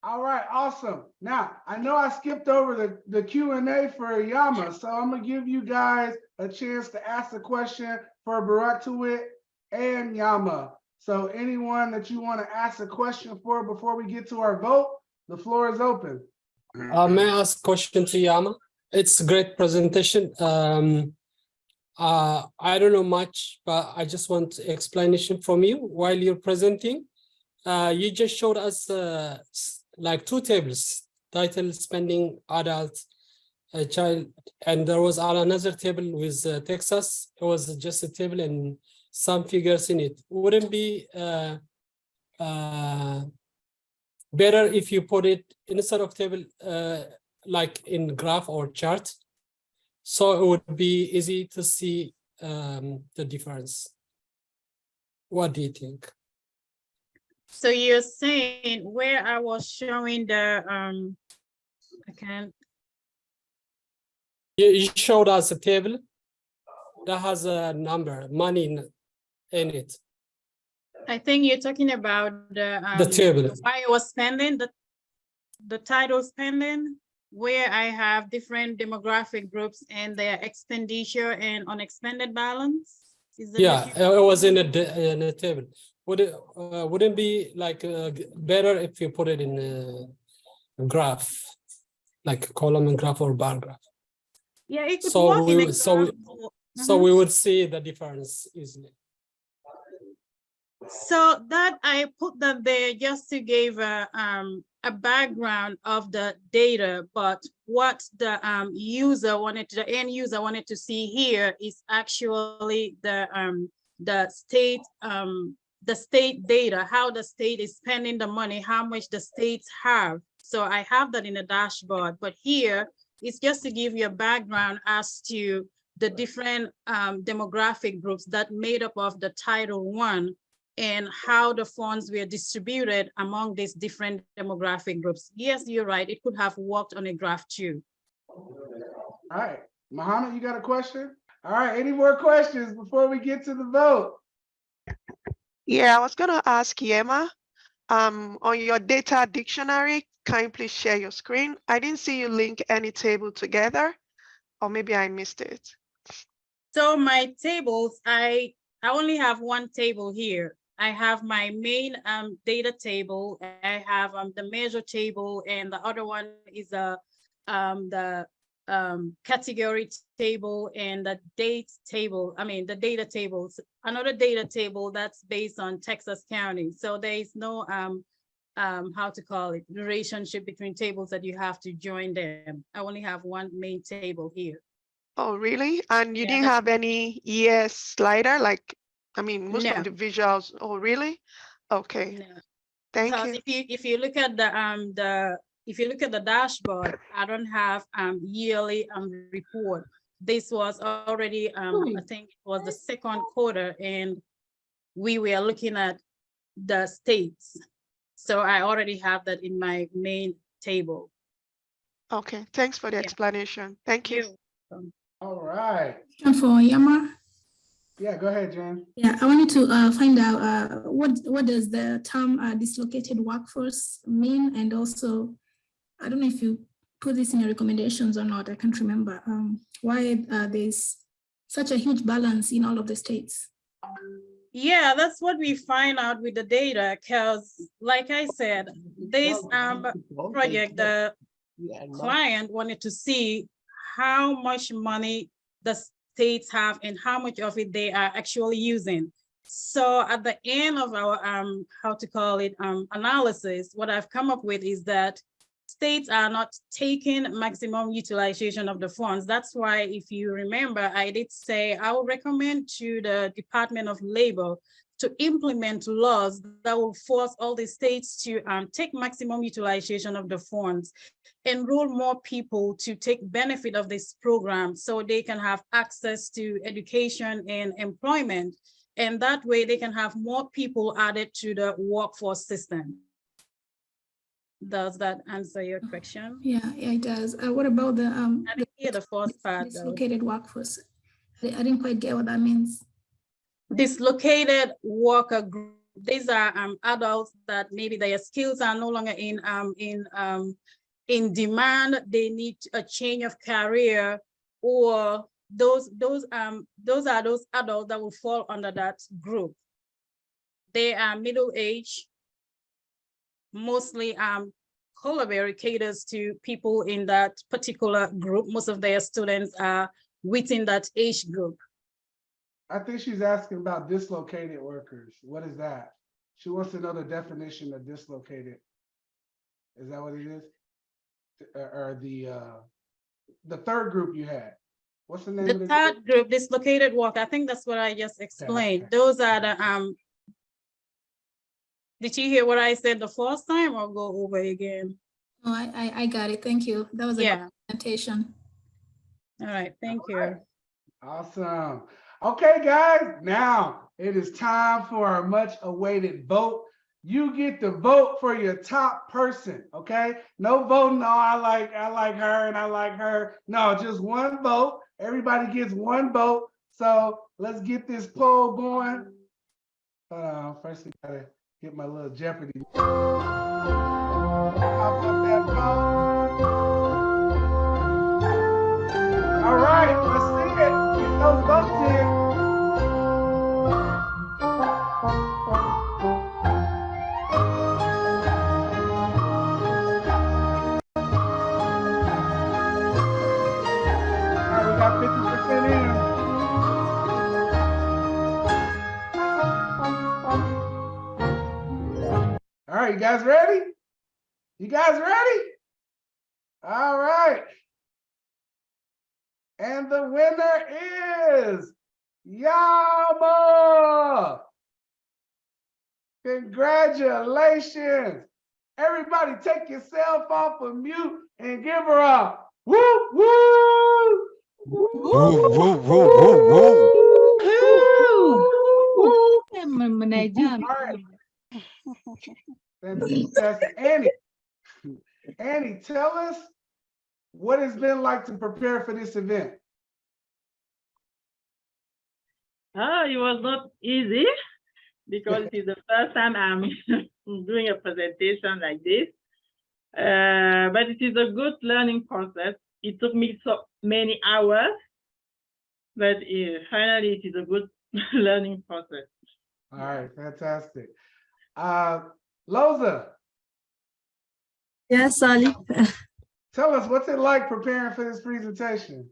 All right, awesome. Now, I know I skipped over the Q&A for Yama, so I'm gonna give you guys a chance to ask a question for Baraktuit and Yama. So anyone that you want to ask a question for before we get to our vote, the floor is open. May I ask a question to Yama? It's a great presentation. I don't know much, but I just want explanation from you while you're presenting. You just showed us like two tables, title, spending, adult, child, and there was another table with Texas. It was just a table and some figures in it. Wouldn't be better if you put it instead of table like in graph or chart, so it would be easy to see the difference? What do you think? So you're saying where I was showing the I can't. You showed us a table that has a number, money in it. I think you're talking about The table. why I was spending the title spending, where I have different demographic groups and their expenditure and unexpended balance. Is that Yeah, what you- it was in a table. Wouldn't be like better if you put it in a graph, like a column and graph or bar graph? Yeah, it could So work in we so we would see the difference easily. So that I put that there just to give a background of the data, but what the end user wanted to see here is actually the state data, how the state is spending the money, how much the states have. So I have that in the dashboard, but here it's just to give you a background as to the different demographic groups that made up of the Title I and how the funds were distributed among these different demographic groups. Yes, you're right. It could have worked on a graph too. All right, Muhammad, you got a question? All right, any more questions before we get to the vote? Yeah, I was gonna ask Yema, on your data dictionary, can you please share your screen? I didn't see you link any table together, or maybe I missed it. So my tables, I only have one table here. I have my main data table. I have the measure table, and the other one is the category table and the date table. I mean the data tables. Another data table that's based on Texas County. So there is no how to call it, relationship between tables that you have to join them. I only have one main table here. Oh, really? And you Yeah, didn't have any ES slider? Like, I mean, most No. of the visuals. Oh, really? Okay. No. Thank Because you. if you look at the dashboard, I don't have yearly report. This was already I think it was the second quarter, and we were looking at the states. So I already have that in my main table. Okay, thanks for the Yeah. explanation. Thank you. All right. And for Yama, Yeah, go ahead, Jen. yeah, I wanted to find out what does the term dislocated workforce mean, and also I don't know if you put this in your recommendations or not. I can't remember why there's such a huge balance in all of the states. Yeah, that's what we find out with the data, because like I said, this project, the client wanted to see how much money the states have and how much of it they are actually using. So at the end of our how to call it analysis, what I've come up with is that states are not taking maximum utilization of the funds. That's why, if you remember, I did say I would recommend to the Department of Labor to implement laws that will force all the states to take maximum utilization of the funds, enroll more people to take benefit of this program so they can have access to education and employment. And that way they can have more people added to the workforce system. Does that answer your question? Yeah, it does. What about I didn't hear the first part though. dislocated workforce? I didn't quite get what that means. Dislocated worker group. These are adults that maybe their skills are no longer in demand. They need a change of career, or those are those adults that will fall under that group. They are middle-aged. Mostly Colaberry caters to people in that particular group. Most of their students are within that age group. I think she's asking about dislocated workers. What is that? She wants to know the definition of dislocated. Is that what it is? Or the third group you had? What's the name of The the third group, dislocated worker. I think that's what I just explained. okay. Those are the Did you hear what I said the first time, or go over again? Oh, I got it. Thank you. That was a good presentation. All right, thank you. Right. Awesome. Okay, guys, now it is time for our much awaited vote. You get to vote for your top person, okay? No voting, no, I like her and I like her. No, just one vote. Everybody gets one vote. So let's get this poll going. First we gotta get my little Jeopardy. Pop up that poll. All right, let's see it. Get those votes in. All right, we got 50% in. All right, you guys ready? You guys ready? All right. And the winner is Yama. Congratulations. Everybody take yourself off of mute and give her a woo woo. Woo, woo, woo, woo, woo. Fantastic. Annie, tell us what it's been like to prepare for this event. It was not easy because it is the first time I'm doing a presentation like this. But it is a good learning process. It took me so many hours, but finally it is a good learning process. All right, fantastic. Loza. Yes, Ali. Tell us, what's it like preparing for this presentation?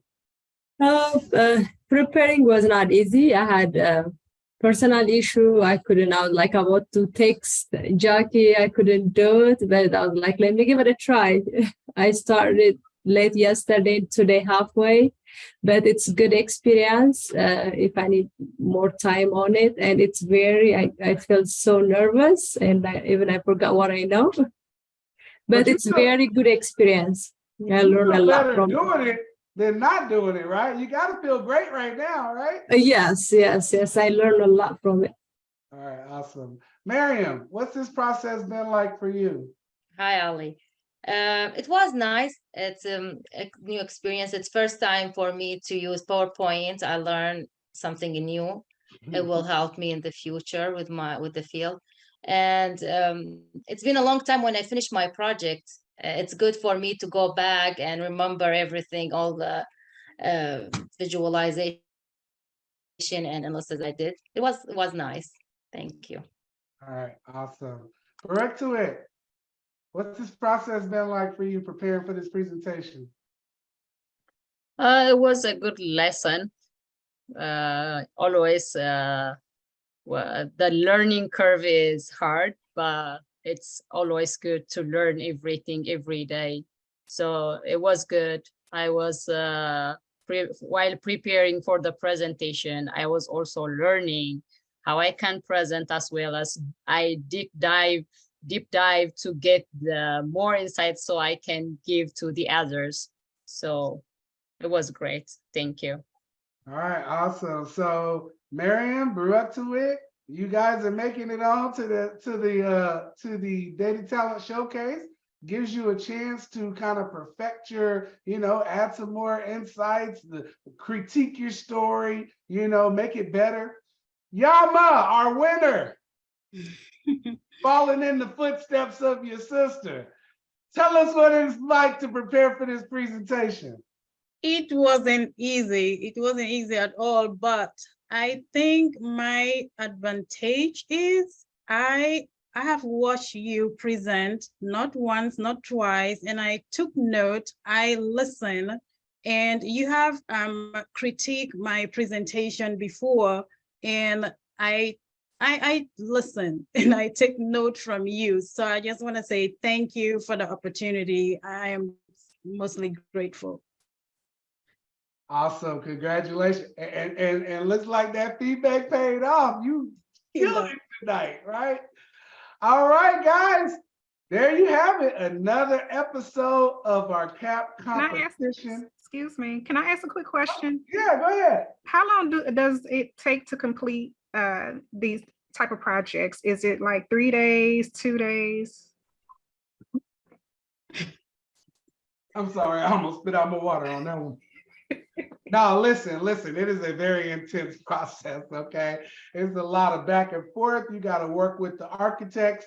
Preparing was not easy. I had a personal issue. I couldn't, I was like about to text Jackie. I couldn't do it, but I was like, let me give it a try. I started late yesterday, today halfway, but it's good experience if I need more time on it. And it's very, I felt so nervous and I forgot what I know. But it's very good experience. I learned a lot from doing it than not doing it, right? You got to feel great right now, right? Yes. I learned a lot from it. All right, awesome. Miriam, what's this process been like for you? Hi, Ali. It was nice. It's a new experience. It's first time for me to use PowerPoint. I learned something new. It will help me in the future with the field. And it's been a long time when I finished my project. It's good for me to go back and remember everything, all the visualization and analysis I did. It was nice. Thank you. All right, awesome. Correct to it. What's this process been like for you preparing for this presentation? It was a good lesson. Always, well, the learning curve is hard, but it's always good to learn everything every day. So it was good. I was, while preparing for the presentation, I was also learning how I can present, as well as I deep dive to get the more insights so I can give to the others. So it was great. Thank you. All right, awesome. So Miriam, Barutuit, you guys are making it on to the Data Talent Showcase. gives you a chance to kind of perfect your, add some more insights, critique your story, make it better. Yama, our winner, following in the footsteps of your sister. Tell us what it's like to prepare for this presentation. It wasn't easy. It wasn't easy at all, but I think my advantage is I have watched you present not once, not twice, and I took note, I listened, and you have critiqued my presentation before, and I listen and I take note from you. So I just want to say thank you for the opportunity. I am mostly grateful. Awesome, congratulations. And looks like that feedback paid off. You killed it tonight, right? All right, guys, there you have it. Another episode of our CAP competition. Excuse me, can I ask a quick question? Yeah, go ahead. How long does it take to complete these type of projects? Is it like 3 days, 2 days? I'm sorry, I almost spit out my water on that one. No, listen, it is a very intense process, okay? It's a lot of back and forth. You got to work with the architects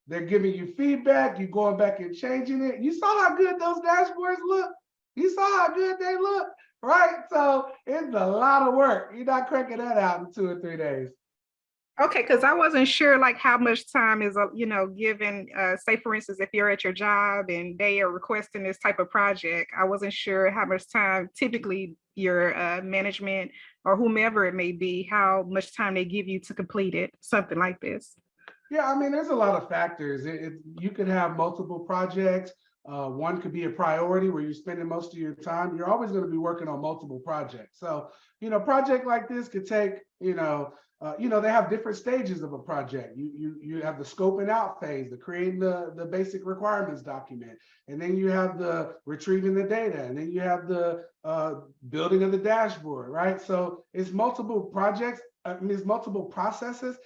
they're giving you feedback, you going back and changing it. You saw how good those dashboards look? You saw how good they look, right? So it's a lot of work. You're not cranking that out in 2 or 3 days. Okay, because I wasn't sure like how much time is, given, say for instance, if you're at your job and they are requesting this type of project, I wasn't sure how much time typically your management or whomever it may be, how much time they give you to complete it, something like this. Yeah, I mean, there's a lot of factors. You could have multiple projects. One could be a priority where you're spending most of your time. You're always going to be working on multiple projects. So, project like this could take, they have different stages of a project. You have the scoping out phase, the creating the basic requirements document, and then you have the retrieving the data, and then you have the building of the dashboard, right? So it's multiple projects, it's multiple processes.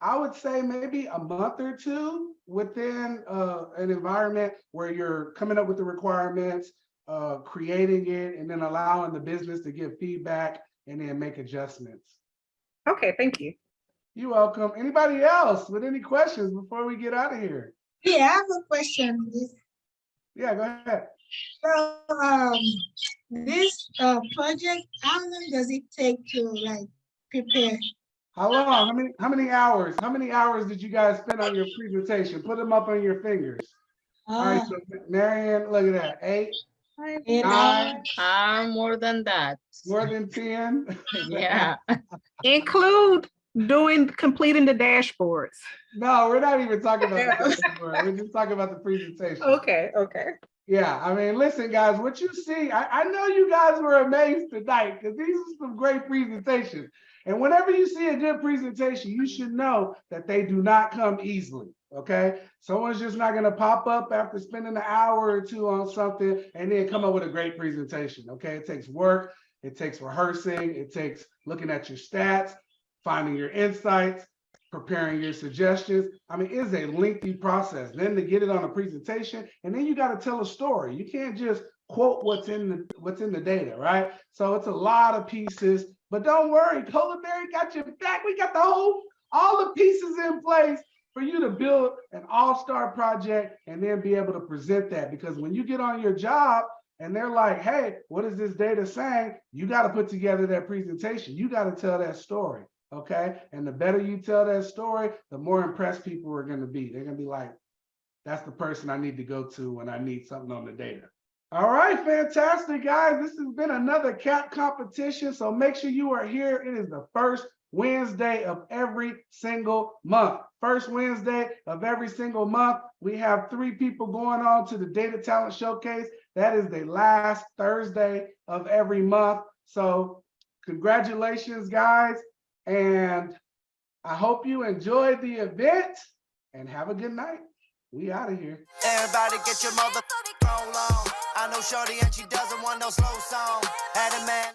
I would say maybe a month or two within an environment where you're coming up with the requirements, creating it, and then allowing the business to give feedback and then make adjustments. Okay, thank you. You're welcome. Anybody else with any questions before we get out of here? Yeah, I have a question. Yeah, go ahead. So this project, how long does it take to prepare? How long? How many hours? How many hours did you guys spend on your presentation? Put them up on your fingers. All right, so Marianne, look at that. 8, 9. More than that. More than 10. Yeah. Include completing the dashboards. No, we're not even talking about the dashboard. We're just talking about the presentation. Okay. Yeah, I mean, listen, guys, what you see, I know you guys were amazed tonight because these are some great presentations. And whenever you see a good presentation, you should know that they do not come easily, okay? Someone's just not gonna pop up after spending an hour or two on something and then come up with a great presentation, okay? It takes work, it takes rehearsing, it takes looking at your stats, finding your insights, preparing your suggestions. I mean, it's a lengthy process. Then to get it on a presentation, and then you got to tell a story. You can't just quote what's in the data, right? So it's a lot of pieces, but don't worry, Colaberry got your back. We got all the pieces in place for you to build an all-star project and then be able to present that. Because when you get on your job and they're like, hey, what is this data saying? You got to put together that presentation. You got to tell that story. Okay. And the better you tell that story, the more impressed people are going to be. They're going to be like, that's the person I need to go to when I need something on the data. All right, fantastic, guys. This has been another CAP competition. So make sure you are here. It is the first Wednesday of every single month. First Wednesday of every single month. We have 3 people going on to the Data Talent Showcase. That is the last Thursday of every month. So congratulations, guys. And I hope you enjoyed the event and have a good night. We out of here. Everybody get your mother roll on. I know shorty and she doesn't want no slow song. Had a man.